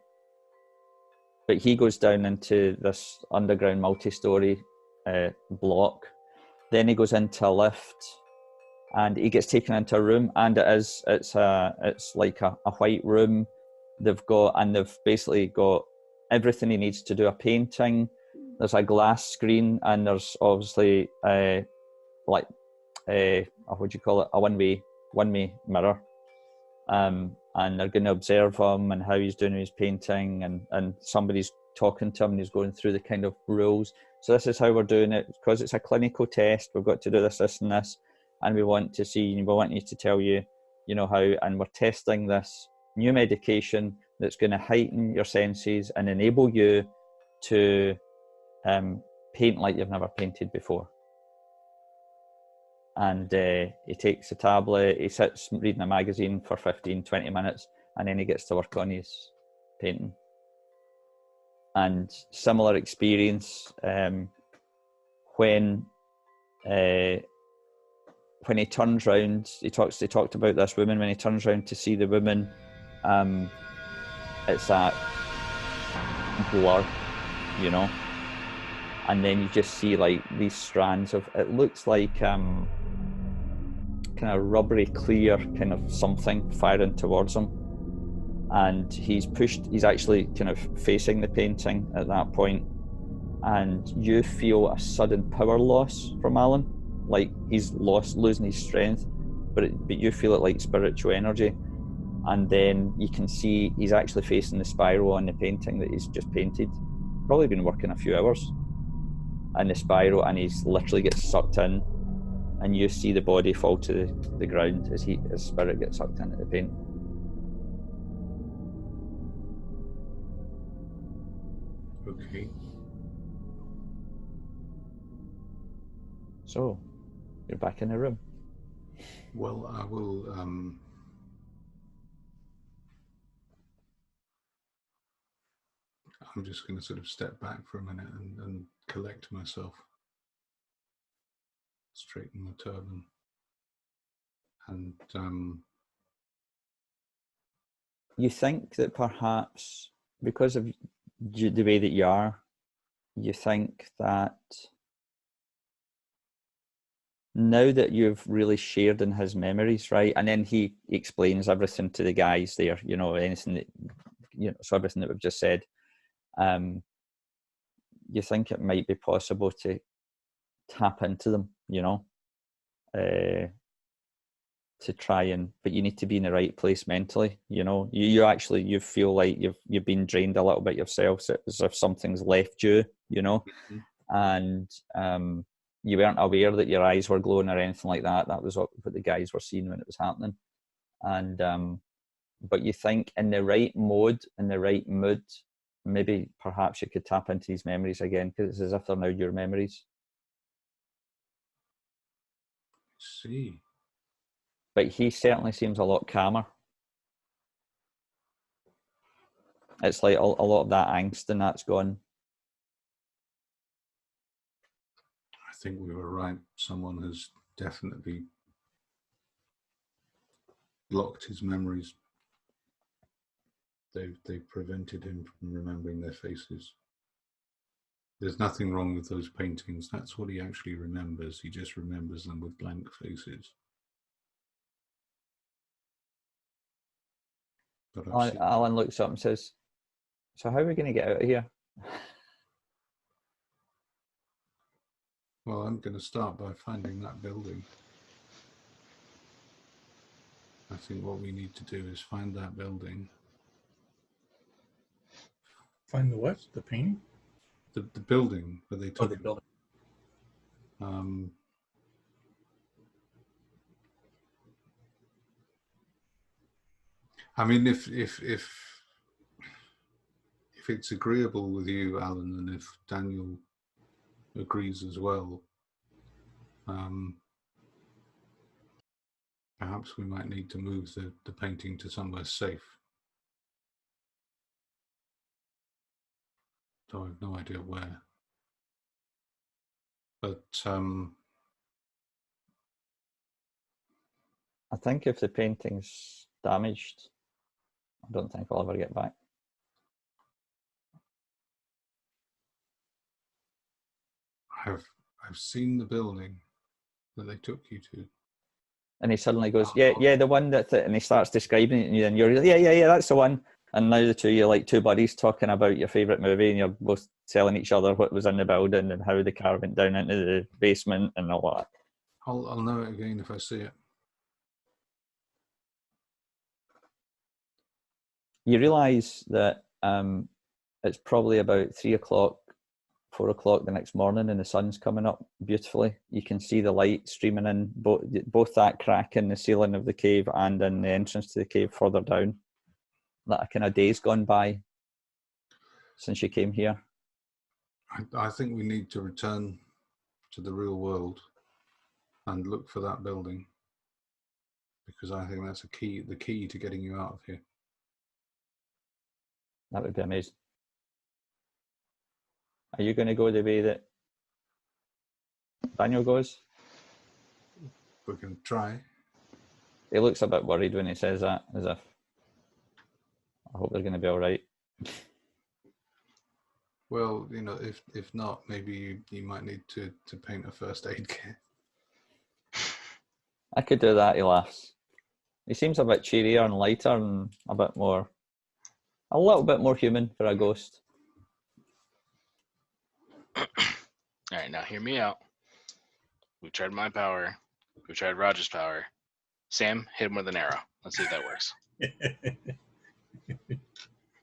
But he goes down into this underground multi-story block. Then he goes into a lift, and he gets taken into a room, and it's like a white room. They've basically got everything he needs to do a painting. There's a glass screen, and there's obviously what do you call it? A one-way mirror. and they're going to observe him and how he's doing his painting, and somebody's talking to him and he's going through the kind of rules. So this is how we're doing it, because it's a clinical test. We've got to do this, this, and this, and we want you to tell you, how, and we're testing this new medication that's going to heighten your senses and enable you to paint like you've never painted before. And he takes a tablet, he sits reading a magazine for 15-20 minutes, and then he gets to work on his painting. And similar experience when he turns round, they talked about this woman, when he turns round to see the woman, it's that blur, and then you just see like these strands of, it looks like kind of rubbery clear kind of something firing towards him, and he's actually kind of facing the painting at that point, and you feel a sudden power loss from Alan, like he's losing his strength, but you feel it like spiritual energy. And then you can see he's actually facing the spiral on the painting that he's just painted. Probably been working a few hours. And the spiral, and he's literally gets sucked in, and you see the body fall to the ground as his spirit gets sucked into the paint. Okay. So, you're back in the room. Well, I will. I'm just going to sort of step back for a minute and collect myself, straighten the turban, and you think that perhaps because of the way that you are, you think that now that you've really shared in his memories, right? And then he explains everything to the guys there, anything that, so everything that we've just said. You think it might be possible to tap into them, to try and, but you need to be in the right place mentally, you feel like you've been drained a little bit yourself, so as if something's left you, mm-hmm. And you weren't aware that your eyes were glowing or anything like that. That was what the guys were seeing when it was happening. And but you think in the right mode, in the right mood, maybe perhaps you could tap into these memories again, because it's as if they're now your memories. See. But he certainly seems a lot calmer. It's like a lot of that angst and that's gone. I think we were right. Someone has definitely blocked his memories. They've prevented him from remembering their faces. There's nothing wrong with those paintings. That's what he actually remembers. He just remembers them with blank faces. Alan looks up and says, "So how are we going to get out of here?" Well, I'm going to start by finding that building. I think what we need to do is find that building. Find the what? The painting? The building where they took the building. I mean, if it's agreeable with you, Alan, and if Daniel agrees as well, perhaps we might need to move the painting to somewhere safe. So I have no idea where. But I think if the painting's damaged, I don't think I'll ever get back. I've seen the building that they took you to. And he suddenly goes, yeah, the one and he starts describing it, and you're yeah, that's the one. And now the two of you, like two buddies, talking about your favourite movie, and you're both telling each other what was in the building and how the car went down into the basement and all that. I'll know it again if I see it. you realise that it's probably about 3 o'clock, 4 o'clock the next morning, and the sun's coming up beautifully. You can see the light streaming in both that crack in the ceiling of the cave and in the entrance to the cave further down. That a kind of day's gone by since you came here. I think we need to return to the real world and look for that building, because I think that's the key to getting you out of here. That would be amazing. Are you going to go the way that Daniel goes? We're going to try. He looks a bit worried when he says that, as if, I hope they're going to be all right. Well, you know, if not, maybe you might need to paint a first aid kit. I could do that, he laughs. He seems a bit cheerier and lighter and a little bit more human for a ghost. All right, now hear me out. We've tried my power. We've tried Roger's power. Sam, hit him with an arrow. Let's see if that works.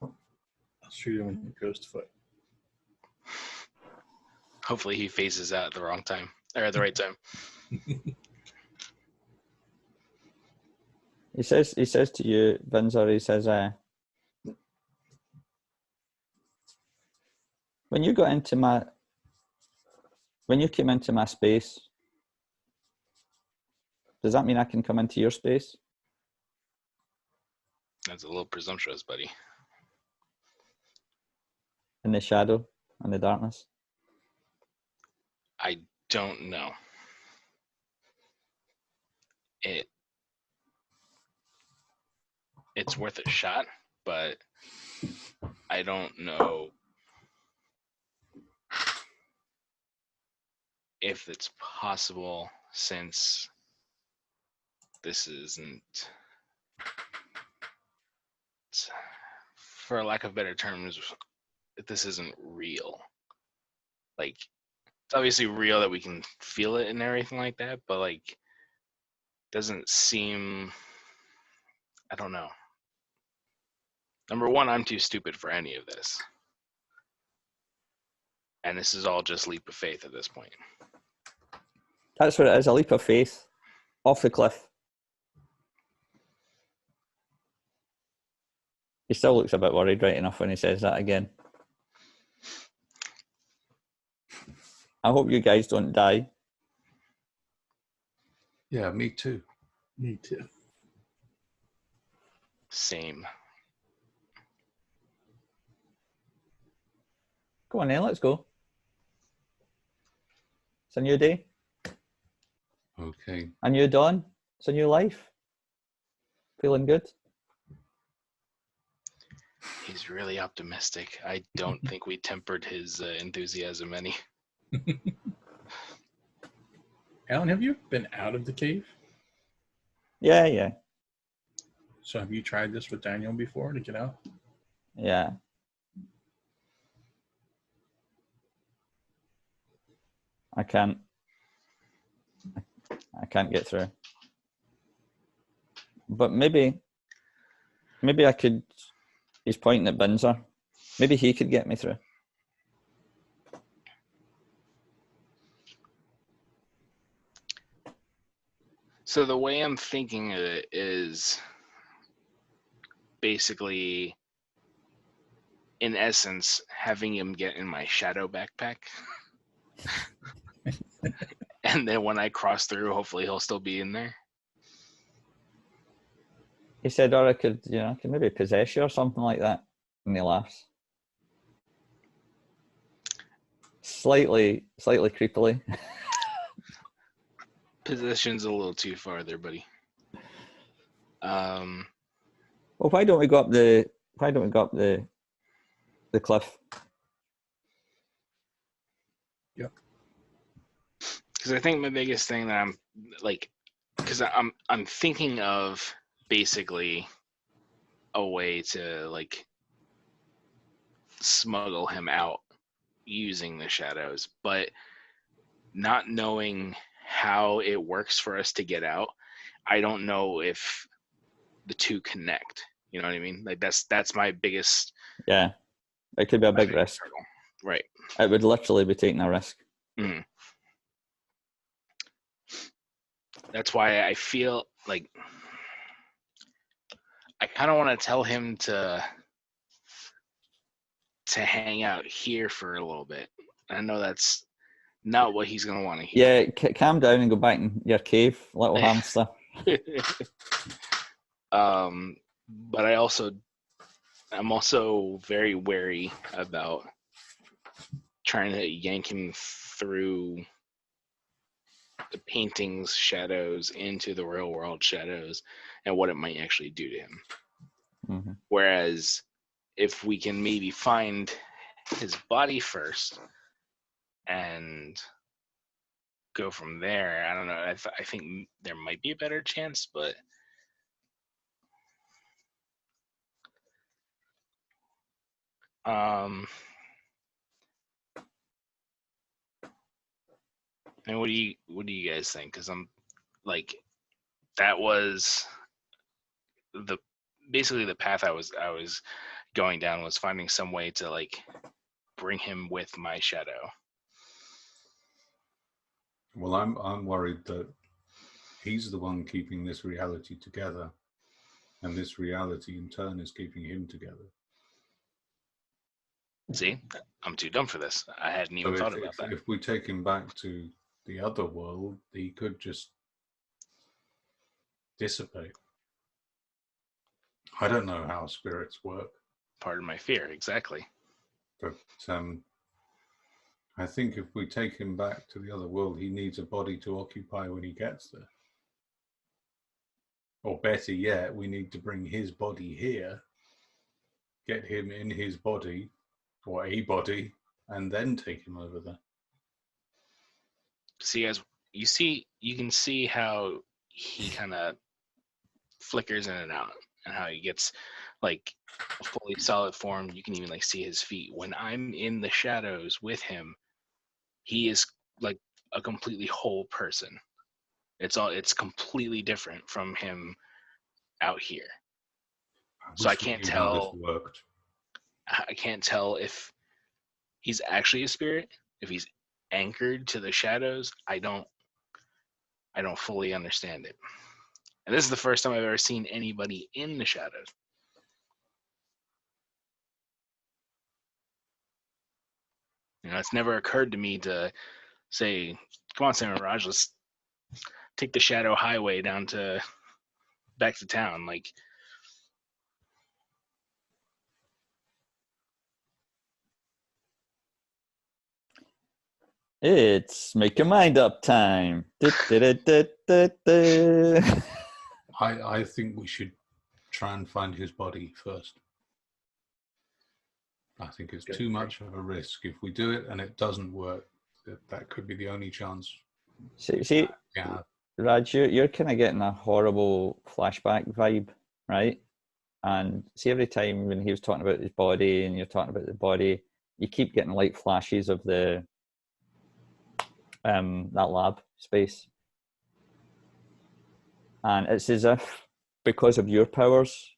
I'll shoot him with the ghost foot. Hopefully he phases out at the wrong time, or at the right time. He says to you, Vinzer, he says, when you came into my space, does that mean I can come into your space? That's a little presumptuous, buddy. In the shadow, in the darkness? I don't know. It's worth a shot, but I don't know if it's possible, since this isn't, for lack of better terms, this isn't real. Like, it's obviously real that we can feel it and everything like that, but like, doesn't seem, I don't know. Number one, I'm too stupid for any of this. And this is all just leap of faith at this point. That's what it is, a leap of faith. Off the cliff. He still looks a bit worried, right enough, when he says that again. I hope you guys don't die. Yeah, me too. Me too. Same. Go on then, let's go. It's a new day. Okay. A new dawn. It's a new life. Feeling good? He's really optimistic. I don't think we tempered his enthusiasm any. Alan, have you been out of the cave? Yeah. So have you tried this with Daniel before to get out? Yeah. I can't get through. But maybe I could. He's pointing at Vinzer. Maybe he could get me through. So the way I'm thinking of it is basically, in essence, having him get in my shadow backpack. And then when I cross through, hopefully he'll still be in there. He said, or I could maybe possess you or something like that. And he laughs. Slightly creepily. Position's a little too far there, buddy. Well, why don't we go up the cliff? Yep. Because I think my biggest thing that I'm like, because I'm thinking of basically a way to like smuggle him out using the shadows, but not knowing how it works for us to get out. I don't know if the two connect. You know what I mean? Like that's my biggest. Yeah, it could be a big risk. Hurdle. Right. It would literally be taking a risk. Mm. That's why I feel like I kind of want to tell him to hang out here for a little bit. I know that's not what he's gonna want to hear. Yeah, calm down and go back in your cave, little hamster. But I'm also very wary about trying to yank him through the painting's shadows into the real world shadows and what it might actually do to him. Mm-hmm. Whereas if we can maybe find his body first and go from there, I don't know. I think there might be a better chance, but and what do you guys think? Because I'm like, that was basically the path I was going down, was finding some way to like bring him with my shadow. Well, I'm worried that he's the one keeping this reality together, and this reality in turn is keeping him together. See, I'm too dumb for this. I hadn't even thought about that. If we take him back to the other world, he could just dissipate. I don't know how spirits work. Part of my fear, exactly. But I think if we take him back to the other world, he needs a body to occupy when he gets there. Or better yet, we need to bring his body here, get him in his body, or a body, and then take him over there. See, as you can see how he kind of flickers in and out, and how he gets like a fully solid form. You can even like see his feet. When I'm in the shadows with him, he is like a completely whole person. It's completely different from him out here. So I can't tell. I can't tell if he's actually a spirit, if he's anchored to the shadows. I don't fully understand it. And this is the first time I've ever seen anybody in the shadows. You know, it's never occurred to me to say, come on, Sam and Raj, let's take the shadow highway back to town. Like, it's make your mind up time. I think we should try and find his body first. I think it's too much of a risk. If we do it and it doesn't work, that could be the only chance. See, yeah. Raj, you're kind of getting a horrible flashback vibe, right? And see, every time when he was talking about his body and you're talking about the body, you keep getting like flashes of that lab space. And it's as if, because of your powers,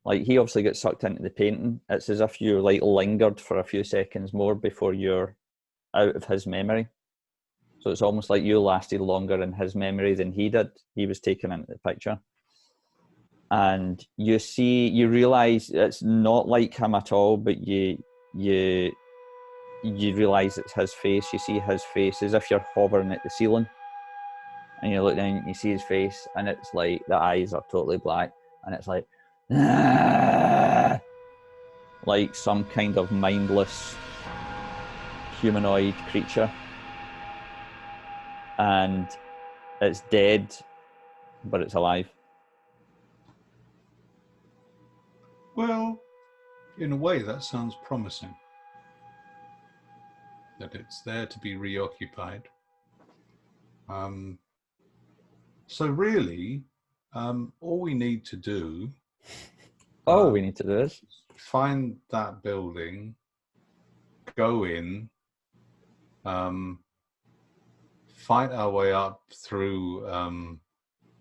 like he obviously gets sucked into the painting, it's as if you like lingered for a few seconds more before you're out of his memory. So it's almost like you lasted longer in his memory than he did. He was taken into the picture. And you realize it's not like him at all, but you realize it's his face. You see his face as if you're hovering at the ceiling. And you look down and you see his face, and it's like the eyes are totally black, and it's like, ah! Like some kind of mindless humanoid creature. And it's dead, but it's alive. Well, in a way, that sounds promising. That it's there to be reoccupied. So really, all we need to do... we need to do is find that building, go in, fight our way up through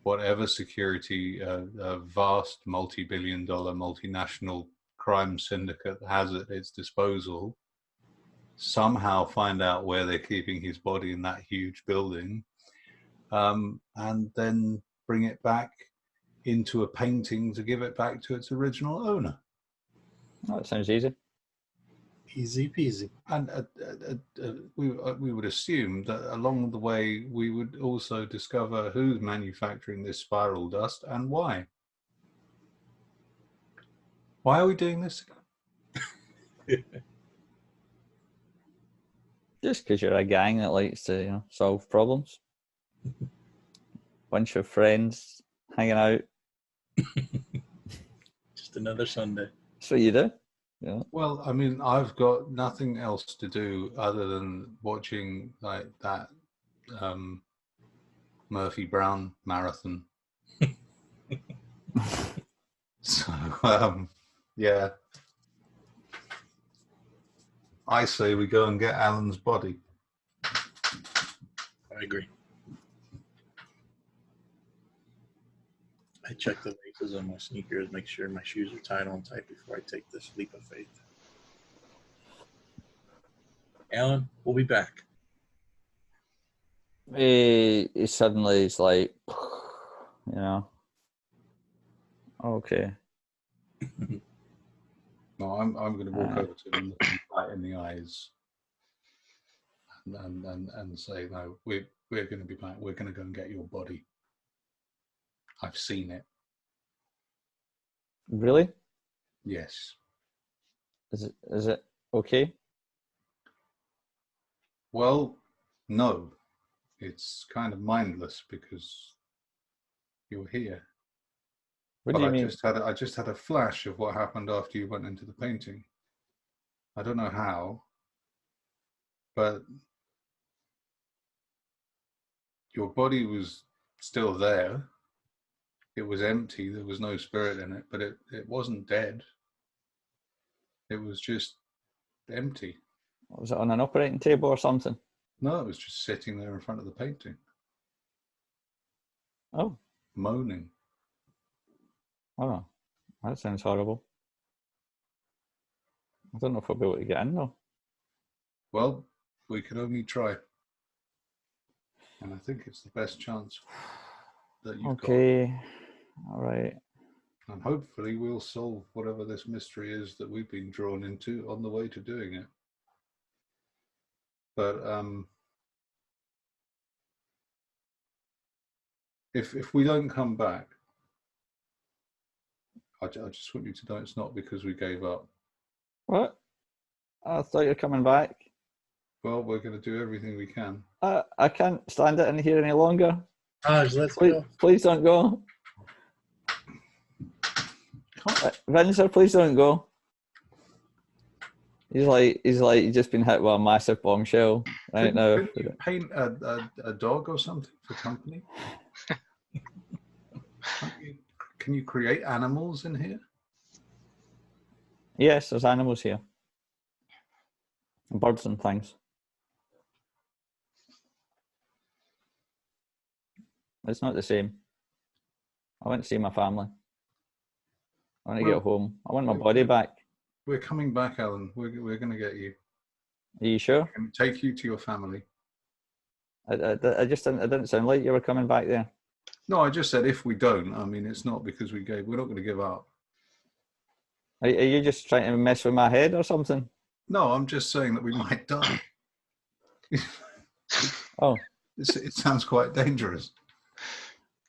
whatever security a vast multi-billion-dollar multinational crime syndicate has at its disposal, somehow find out where they're keeping his body in that huge building, and then bring it back into a painting to give it back to its original owner. Oh, that sounds easy. Easy peasy. And we would assume that along the way we would also discover who's manufacturing this spiral dust and why. Why are we doing this? Just because you're a gang that likes to, solve problems. Bunch of friends hanging out. Just another Sunday. That's what you do. Yeah. Well, I mean, I've got nothing else to do other than watching like that Murphy Brown marathon. So, yeah. I say we go and get Alan's body. I agree. I check the laces on my sneakers, make sure my shoes are tied on tight before I take this leap of faith. Alan, we'll be back. He suddenly is like, okay. No, I'm going to walk over to him, look him right in the eyes, and say, no, we're going to be back. We're going to go and get your body. I've seen it. Really? Yes. Is it okay? Well, no. It's kind of mindless because you're here. What do you mean? I just had a flash of what happened after you went into the painting. I don't know how, but your body was still there. It was empty. There was no spirit in it, but it wasn't dead. It was just empty. Was it on an operating table or something? No, it was just sitting there in front of the painting. Oh. Moaning. Oh, that sounds horrible. I don't know if I'll be able to get in though. Well, we can only try. And I think it's the best chance that you've got. Okay, all right. And hopefully we'll solve whatever this mystery is that we've been drawn into on the way to doing it. But if we don't come back, I just want you to know it's not because we gave up. What? I thought you were coming back. Well, we're going to do everything we can. I can't stand it in here any longer. Raj, let's go. Please don't go. Vinzer, please don't go. He's like he's just been hit with a massive bombshell right now. Can you paint a dog or something for company? Can you create animals in here? Yes, there's animals here. And birds and things. It's not the same. I want to see my family. I want to get home. I want my body back. We're coming back, Alan. We're going to get you. Are you sure? We're going to take you to your family. I just didn't sound like you were coming back there. No, I just said if we don't. I mean, it's not because we're not going to give up. Are you just trying to mess with my head or something? No, I'm just saying that we might die. Oh. It sounds quite dangerous.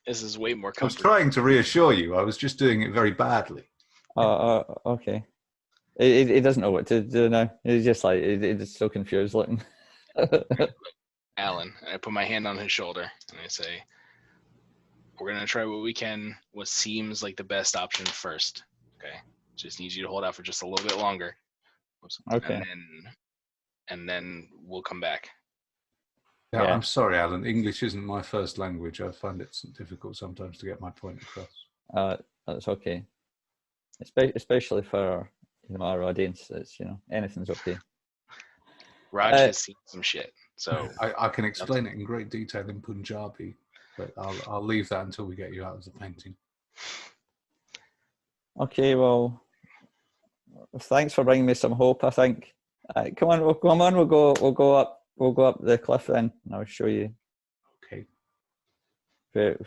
This is way more I was comfortable. trying to reassure you. I was just doing it very badly. Okay. He doesn't know what to do now. He's just like, he's so confused looking. Alan, I put my hand on his shoulder and I say, we're going to try what we can, what seems like the best option first. Okay. Just need you to hold out for just a little bit longer. Okay. And then we'll come back. Yeah, I'm sorry, Alan. English isn't my first language. I find it difficult sometimes to get my point across. That's okay. Especially for our audience. It's anything's okay. Raj has seen some shit, so I can explain it in great detail in Punjabi. But I'll leave that until we get you out of the painting. Okay, well, thanks for bringing me some hope. I think. Come on, we'll go up the cliff then, and I'll show you. Okay. Where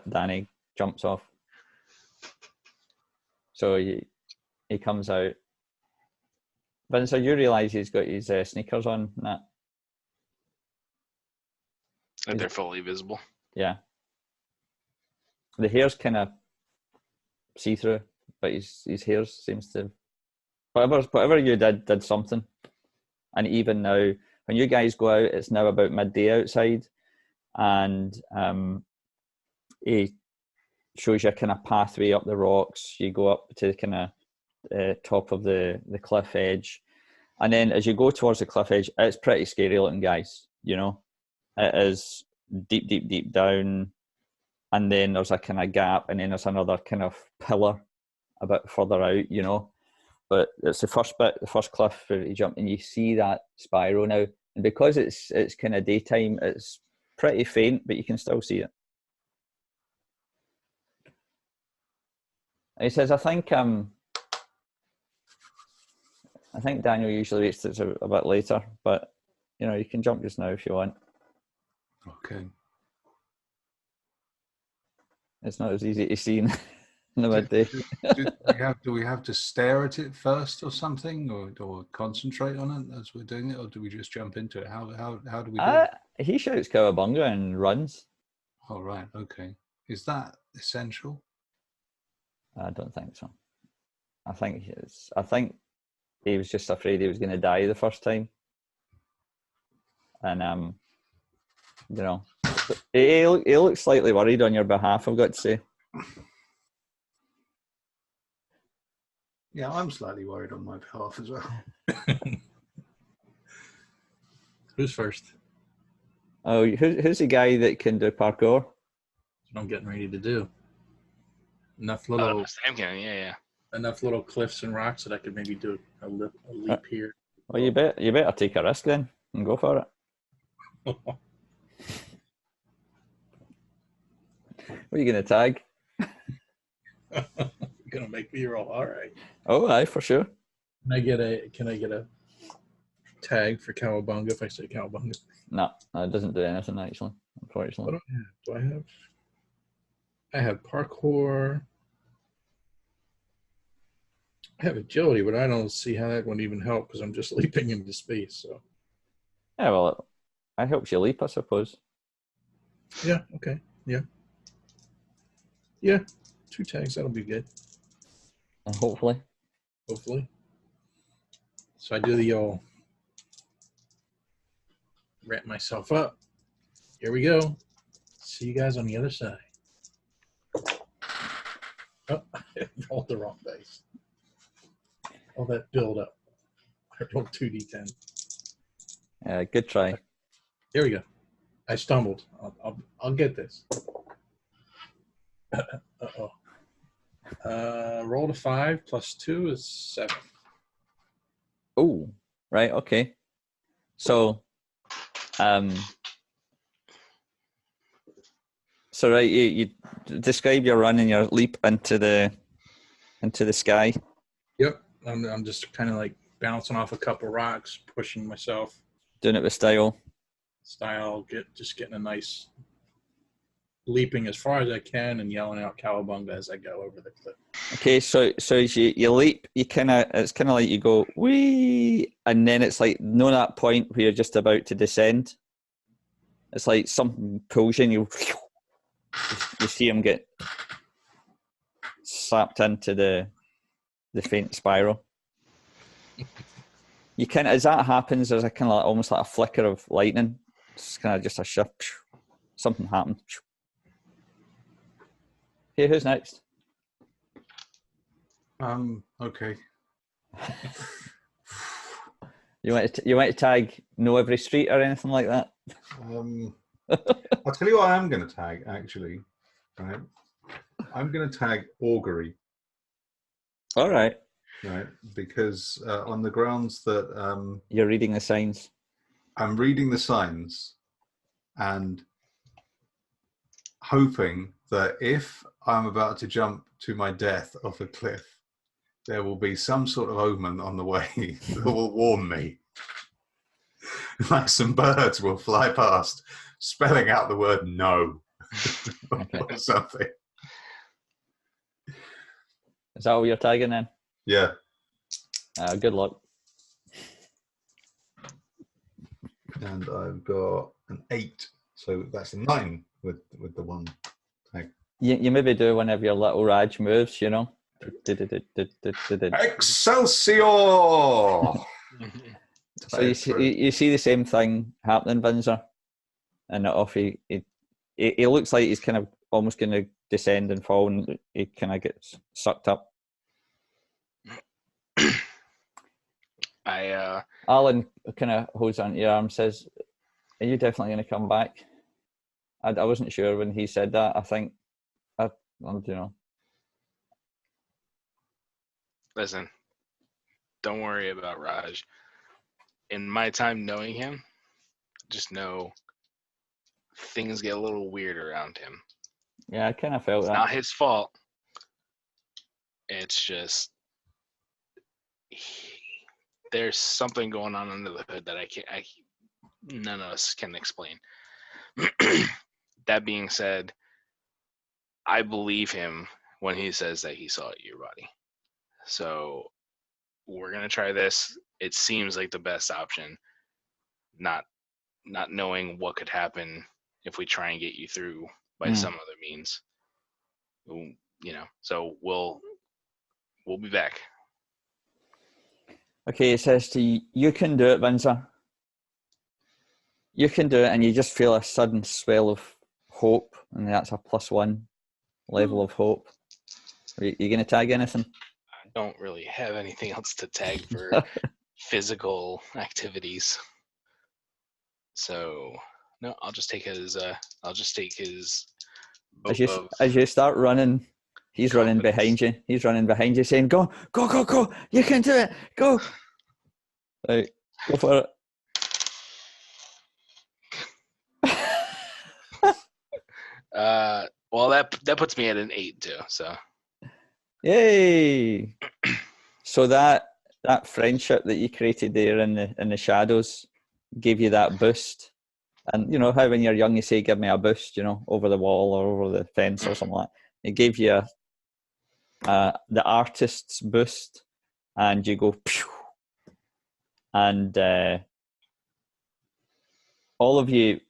Danny jumps off. So he comes out. Vinzer, you realise he's got his sneakers on, Nat? And they're fully visible. Yeah. The hair's kind of see-through, but his hair seems to... Whatever you did something. And even now, when you guys go out, it's now about midday outside, and he shows you a kind of pathway up the rocks. You go up to the kind of top of the cliff edge, and then as you go towards the cliff edge, it's pretty scary looking, guys. You know, it is deep down, and then there's a kind of gap, and then there's another kind of pillar a bit further out. You know, but it's the first cliff where you jump, and you see that spiral now, and because it's kind of daytime, it's pretty faint, but you can still see it. He says, I think Daniel usually waits till a bit later, but you know, you can jump just now if you want. Okay. It's not as easy to see in the midday. Do we have to stare at it first or something, or concentrate on it as we're doing it, or do we just jump into it? How do we do it? He shouts cowabunga and runs. All right. Okay. Is that essential? I don't think so. I think he was just afraid he was going to die the first time, and you know, he looks slightly worried on your behalf, I've got to say. Yeah, I'm slightly worried on my behalf as well. Who's first? Oh, who's the guy that can do parkour? That's what I'm getting ready to do. Enough little cliffs and rocks that I could maybe do a leap here. Well, you better take a risk then and go for it. What are you going to tag? You're going to make me roll. All right. Oh, aye, for sure. Can I get a tag for cowabunga if I say cowabunga? No, it doesn't do anything actually, unfortunately. What do I have? I have parkour. I have agility, but I don't see how that would even help because I'm just leaping into space. So. Yeah, well, it helps you leap, I suppose. Yeah. Okay. Yeah. Yeah. 2 tags. That'll be good. Hopefully. So I do the old wrap myself up. Here we go. See you guys on the other side. Oh, I rolled the wrong dice. All that build up. I rolled 2d10. Yeah, good try. Here we go. I stumbled. I'll get this. Uh-oh. Rolled a 5 plus 2 is 7. Oh, right, okay. So, right, you describe your run and your leap into the sky. Yep, I'm just kind of like bouncing off a couple rocks, pushing myself. Doing it with style. Getting a nice leaping as far as I can and yelling out cowabunga as I go over the cliff. Okay, so as you leap, it's kind of like you go wee, and then it's like that point where you're just about to descend. It's like something pulls you, and you see him get slapped into the faint spiral. You kind of, as that happens, there's a kind of almost like a flicker of lightning. It's kind of just a shift. Something happened. Okay, who's next? Okay. You want to tag know every street or anything like that? I'll tell you what I am going to tag, actually. Right? I'm going to tag augury. All right. Right, because on the grounds that you're reading the signs. I'm reading the signs, and hoping that if I'm about to jump to my death off a cliff, there will be some sort of omen on the way that will warn me. Like some birds will fly past, spelling out the word no. Or something. Is that all you're tagging then? Yeah. Good luck. And I've got an 8, so that's a 9 with the one tag. You maybe do one of your little Raj moves, you know. Excelsior! So you see the same thing happening, Vinzer, and off he looks like he's kind of almost going to descend and fall, and he kind of gets sucked up. Alan kind of holds onto your arm, says, "Are you definitely going to come back?" I wasn't sure when he said that. I think I don't know. Listen, don't worry about Raj. In my time knowing him, just know things get a little weird around him. Yeah, I kind of felt it's that. Not his fault. It's just there's something going on under the hood that none of us can explain. That being said, I believe him when he says that he saw your body. So we're gonna try this. It seems like the best option. Not knowing what could happen if we try and get you through by some other means. You know, so we'll be back. Okay, it says to you, "You can do it, Vinzer. You can do it," and you just feel a sudden swell of hope, and that's a +1 level of hope. Are you going to tag anything? I don't really have anything else to tag for physical activities. So no, I'll just take his. As you start running, he's running behind you. He's running behind you, saying, "Go, go, go, go! You can do it! Go!" Right, go for it. Well, that puts me at an 8 too. So, yay! So that friendship that you created there in the shadows gave you that boost. And you know how when you're young you say, "Give me a boost," you know, over the wall or over the fence or something like that. It gave you the artist's boost, and you go, pew! And all of you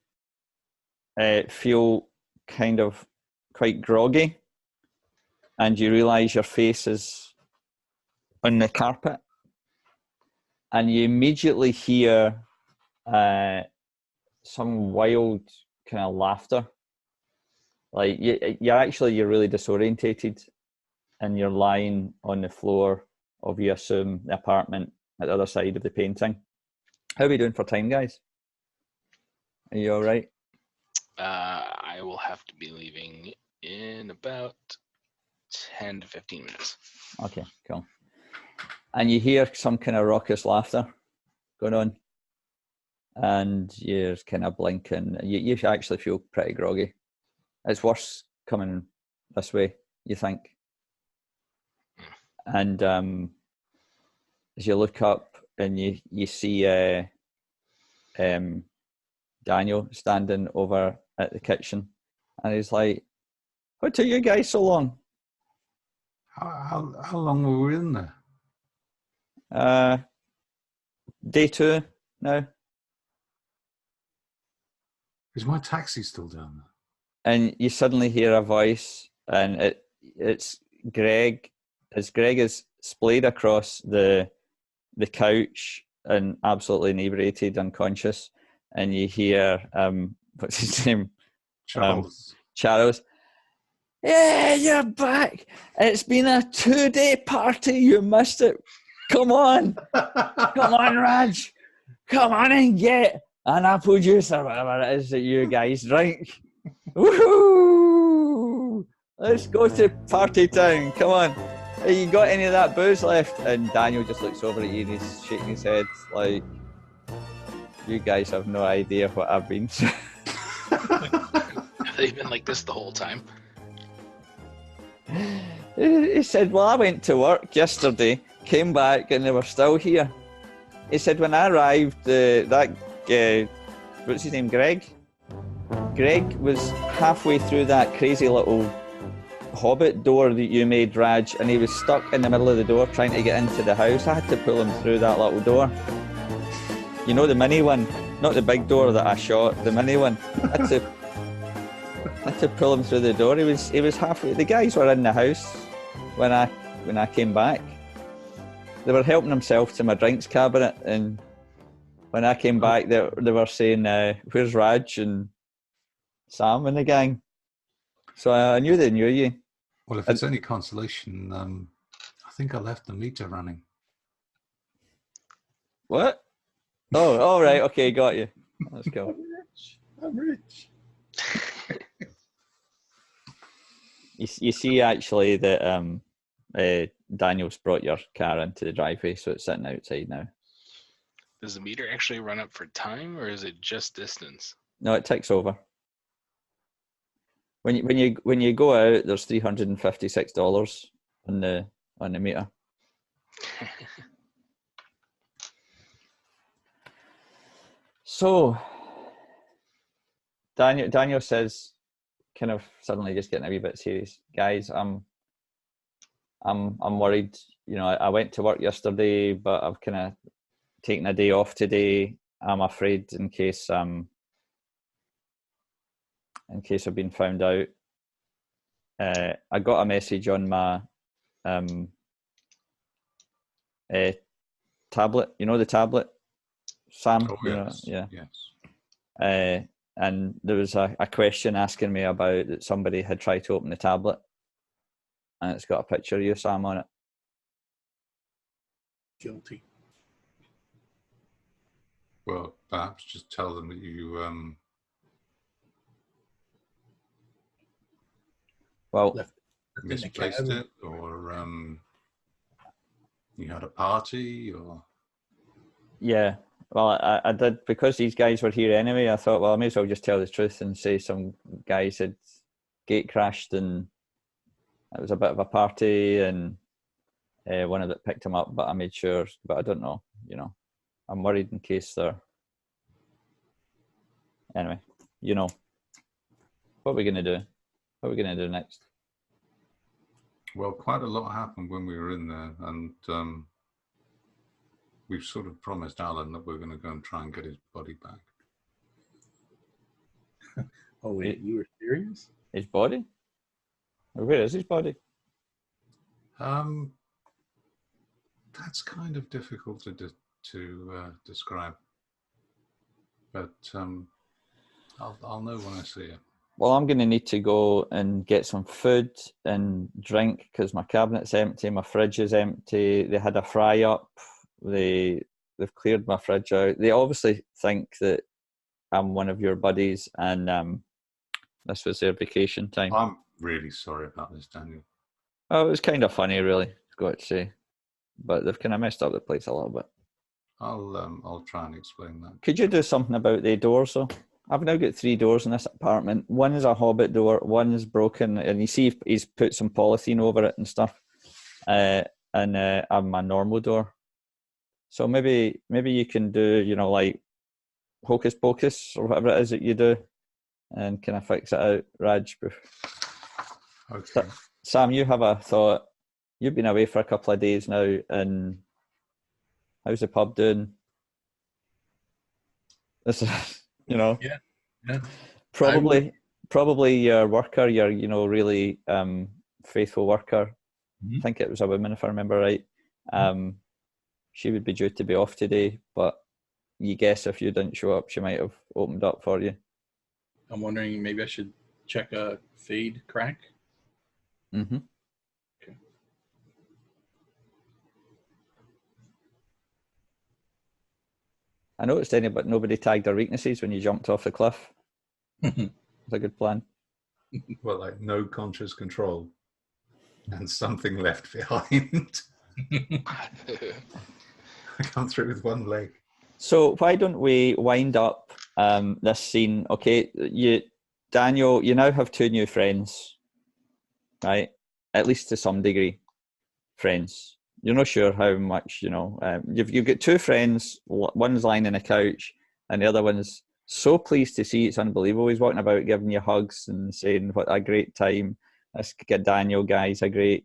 feel kind of quite groggy, and you realise your face is on the carpet, and you immediately hear some wild kind of laughter. Like you're really disorientated, and you're lying on the floor of, you assume, the apartment at the other side of the painting. How are we doing for time, guys? Are you all right? I will have to be leaving in about 10 to 15 minutes. Okay, cool. And you hear some kind of raucous laughter going on, and you're kind of blinking. You actually feel pretty groggy. It's worse coming this way, you think. And as you look up and you see Daniel standing over at the kitchen, and he's like, "What took you guys so long?" How long were we in there? Day 2 now. Is my taxi still down there? And you suddenly hear a voice, and it's Greg. As Greg is splayed across the couch and absolutely inebriated, unconscious, and you hear what's his name? Charles. "Yeah, you're back. It's been a 2-day party. You missed it. Come on. Come on, Raj. Come on and get an apple juice or whatever it is that you guys drink. Woohoo! Let's go to party town. Come on. Have you got any of that booze left?" And Daniel just looks over at you and he's shaking his head like, "You guys have no idea what I've been through." they've been like this the whole time. He said, well, I went to work yesterday, came back, and they were still here. He said, when I arrived, what's his name, Greg? Greg was halfway through that crazy little hobbit door that you made, Raj, and he was stuck in the middle of the door trying to get into the house. I had to pull him through that little door. You know, the mini one, not the big door that I shot, the mini one. I had to pull him through the door. He was halfway. The guys were in the house when I came back. They were helping themselves to my drinks cabinet, and when I came back, they were saying, "Where's Raj and Sam and the gang?" So I knew they knew you. Well, if it's any consolation, I think I left the meter running. What? Oh, all right. Okay, got you. Let's go. I'm rich. You see, actually, that Daniel's brought your car into the driveway, so it's sitting outside now. Does the meter actually run up for time, or is it just distance? No, it ticks over. When you go out, there's $356 on the meter. So Daniel says, kind of suddenly just getting a wee bit serious, guys. I'm worried. You know, I went to work yesterday, but I've kind of taken a day off today. I'm afraid in case I've been found out. I got a message on my tablet. You know the tablet, Sam? Oh, yes. You know, yeah. Yes. And there was a question asking me about that somebody had tried to open the tablet, and it's got a picture of you, Sam, on it. Guilty. Well, perhaps just tell them that you misplaced it, or you had a party, or... Yeah, well, I did, because these guys were here anyway. I thought, well, I may as well just tell the truth and say some guys had gate crashed, and it was a bit of a party, and one of them picked him up, but I made sure. But I don't know, you know. I'm worried in case they're... Anyway, you know. What are we going to do? What are we going to do next? Well, quite a lot happened when we were in there, and we've sort of promised Alan that we're going to go and try and get his body back. Oh, wait, you were serious? His body? Where is his body? That's kind of difficult to describe, but I'll know when I see it. Well, I'm going to need to go and get some food and drink because my cabinet's empty, my fridge is empty. They had a fry up. They've cleared my fridge out. They obviously think that I'm one of your buddies, and this was their vacation time. I'm really sorry about this, Daniel. Oh, it was kind of funny, really, I've got to say. But they've kind of messed up the place a little bit. I'll try and explain that. Could you do something about the doors, though? I've now got 3 doors in this apartment. One is a hobbit door, one is broken, and you see he's put some polythene over it and stuff. And I have my normal door. So maybe you can do, you know, like hocus pocus or whatever it is that you do, and kind of fix it out, Raj. Okay. Sam, you have a thought. You've been away for a couple of days now, and how's the pub doing? This is, you know, yeah. Probably your worker, your, you know, really faithful worker. Mm-hmm. I think it was a woman, if I remember right. She would be due to be off today, but you guess if you didn't show up, she might have opened up for you. I'm wondering, maybe I should check a fade crack. Mm-hmm. Okay. I noticed but nobody tagged their weaknesses when you jumped off the cliff. It's a good plan. Well, like no conscious control and something left behind. I come through with one leg. So why don't we wind up this scene? Okay, Daniel, you now have 2 new friends, right? At least to some degree, friends. You're not sure how much, you've got 2 friends. One's lying on a couch, and the other one's so pleased to see you. It's unbelievable. He's walking about giving you hugs and saying what a great time. Let's get Daniel, guys, a great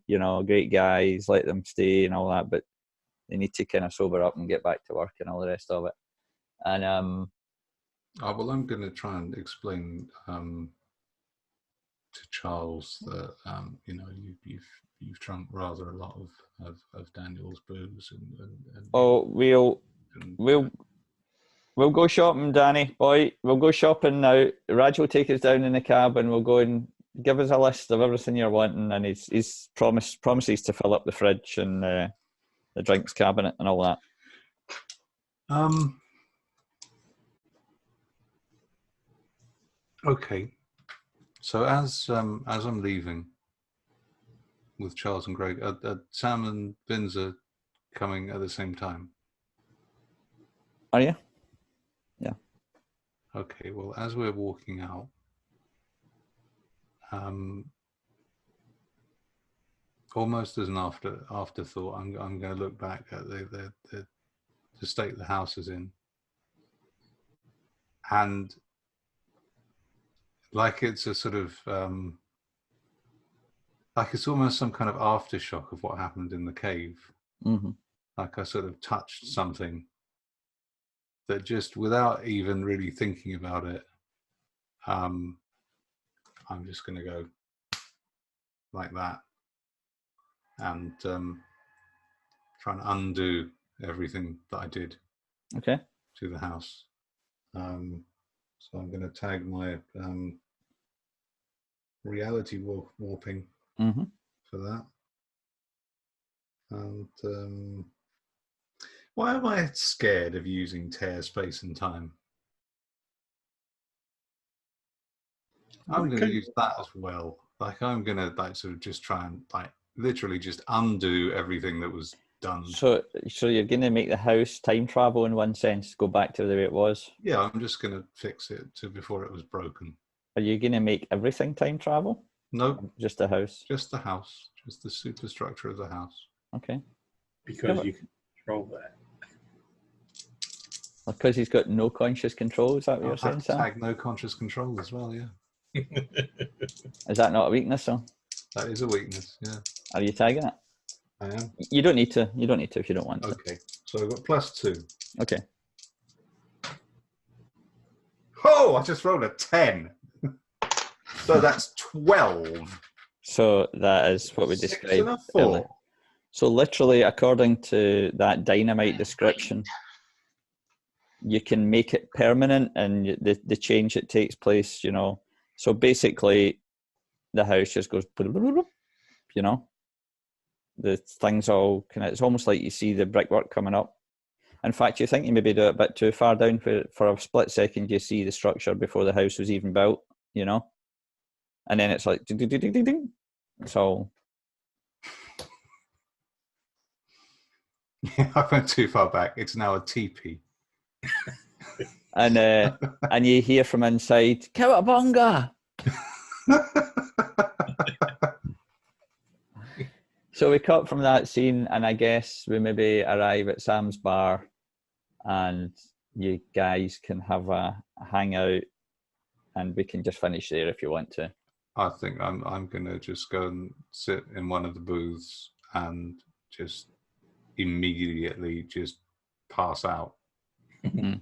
guys. Let them stay and all that, but they need to kind of sober up and get back to work and all the rest of it. And well, I'm going to try and explain to Charles that you've drunk rather a lot of Daniel's booze We'll go shopping, Danny boy. We'll go shopping now. Raj will take us down in the cab, and we'll go and give us a list of everything you're wanting. And he's promises to fill up the fridge and the drinks cabinet and all that. Okay. So as I'm leaving with Charles and Greg, are Sam and Vinzer coming at the same time? Are you? Yeah. Okay. Well, as we're walking out, almost as an afterthought, I'm going to look back at the state the house is in, and like it's a sort of like it's almost some kind of aftershock of what happened in the cave. Mm-hmm. Like I sort of touched something that just without even really thinking about it, I'm just going to go like that and try and undo everything that I did to the house. So I'm going to tag my reality warping for that. And why am I scared of using tear space and time? I'm going to use that as well. Like I'm going to sort of just try and literally just undo everything that was done. So you're going to make the house time travel in one sense, go back to the way it was? Yeah, I'm just going to fix it to before it was broken. Are you going to make everything time travel? No. Just the house? Just the house. Just the superstructure of the house. Okay. Because you can control that. Because he's got no conscious control, is that what you're saying, Sam? Tag no conscious control as well, yeah. Is that not a weakness, though? That is a weakness, yeah. Are you tagging it? I am. You don't need to. You don't need to if you don't want to. Okay. So I've got +2. Okay. Oh, I just rolled a 10. So that's 12. So that is what we described 6 and a 4. earlier. So literally, according to that dynamite description, you can make it permanent, and the change that takes place, So basically, the house just goes, the things all kind of, it's almost like you see the brickwork coming up. In fact, you think you maybe do it a bit too far down for a split second. You see the structure before the house was even built, and then it's like, ding, ding, ding, ding, ding. It's all. Yeah, I went too far back. It's now a teepee. And you hear from inside, "Cowabunga!" So we cut from that scene, and I guess we maybe arrive at Sam's bar, and you guys can have a hangout, and we can just finish there if you want to. I think I'm gonna just go and sit in one of the booths and just immediately just pass out. Mm-hmm.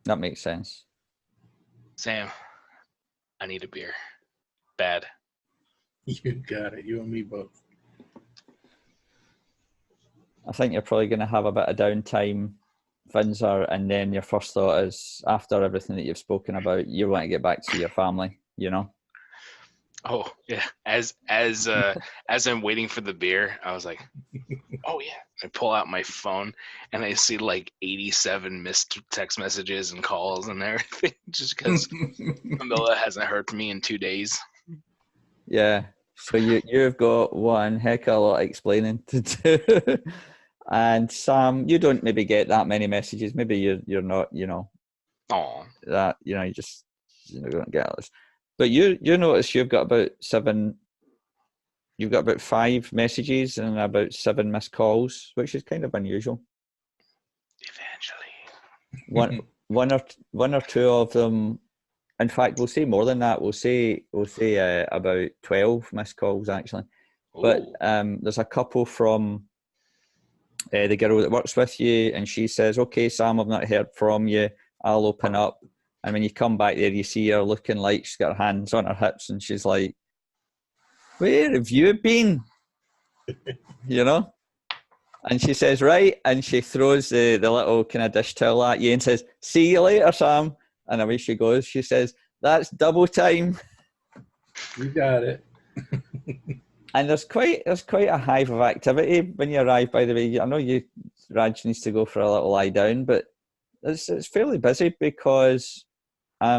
That makes sense. Sam, I need a beer. Bad. You got it. You and me both. I think you're probably going to have a bit of downtime, Vinzer, and then your first thought is, after everything that you've spoken about, you want to get back to your family, Oh yeah. As I'm waiting for the beer, I was like, oh yeah. I pull out my phone and I see like 87 missed text messages and calls and everything, just because Camilla hasn't heard from me in 2 days. Yeah. So you've got one heck of a lot of explaining to do. And Sam, you don't maybe get that many messages. Maybe you're not, Oh. that, you just you're going to get this. But you notice you've got about 5 messages and about 7 missed calls, which is kind of unusual. Eventually. One or two of them. In fact, we'll say more than that. We'll say about 12 missed calls actually. Ooh. But there's a couple from the girl that works with you, and she says, "Okay, Sam, I've not heard from you. I'll open up." And when you come back there, you see her looking like she's got her hands on her hips, and she's like, "Where have you been?" You know. And she says, "Right," and she throws the little kind of dish towel at you and says, "See you later, Sam." And away she goes. She says, "That's double time." You got it. And there's quite a hive of activity when you arrive. By the way, I know Raj needs to go for a little lie down, but it's fairly busy because by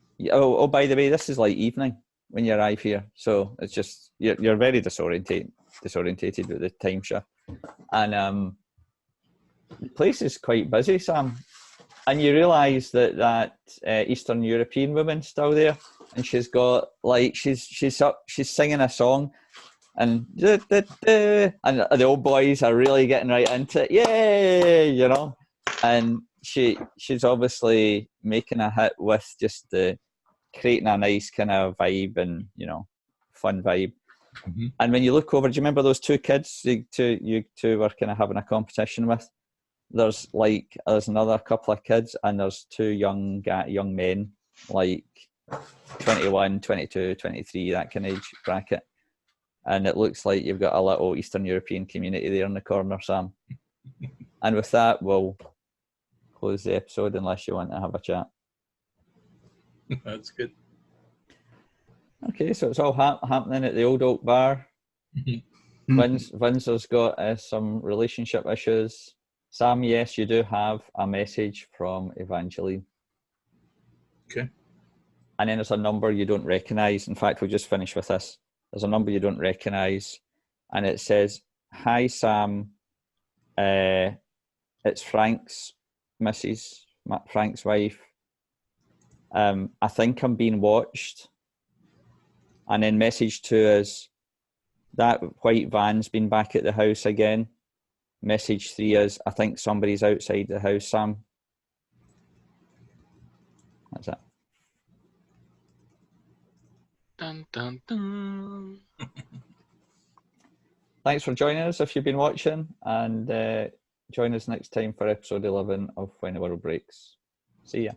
the way, this is like evening when you arrive here, so it's just you're very disorientated with the time shift, and the place is quite busy, Sam. And you realise that Eastern European woman's still there, and she's got like she's singing a song, and the old boys are really getting right into it, yay, you know. And she's obviously making a hit with just creating a nice kind of vibe and fun vibe. Mm-hmm. And when you look over, do you remember those 2 kids you two were kind of having a competition with? There's another couple of kids, and there's 2 young men, like 21, 22, 23, that kind of age bracket. And it looks like you've got a little Eastern European community there in the corner, Sam. And with that, we'll close the episode unless you want to have a chat. That's good. Okay, so it's all happening at the Old Oak Bar. Vinzer's got some relationship issues. Sam, yes, you do have a message from Evangeline. Okay. And then there's a number you don't recognise. In fact, we'll just finish with this. There's a number you don't recognise, and it says, "Hi, Sam. It's Frank's Frank's wife. I think I'm being watched." And then message 2 is, "That white van's been back at the house again." Message 3 is, "I think somebody's outside the house, Sam." That's it. Dun, dun, dun. Thanks for joining us if you've been watching, and join us next time for episode 11 of When the World Breaks. See ya.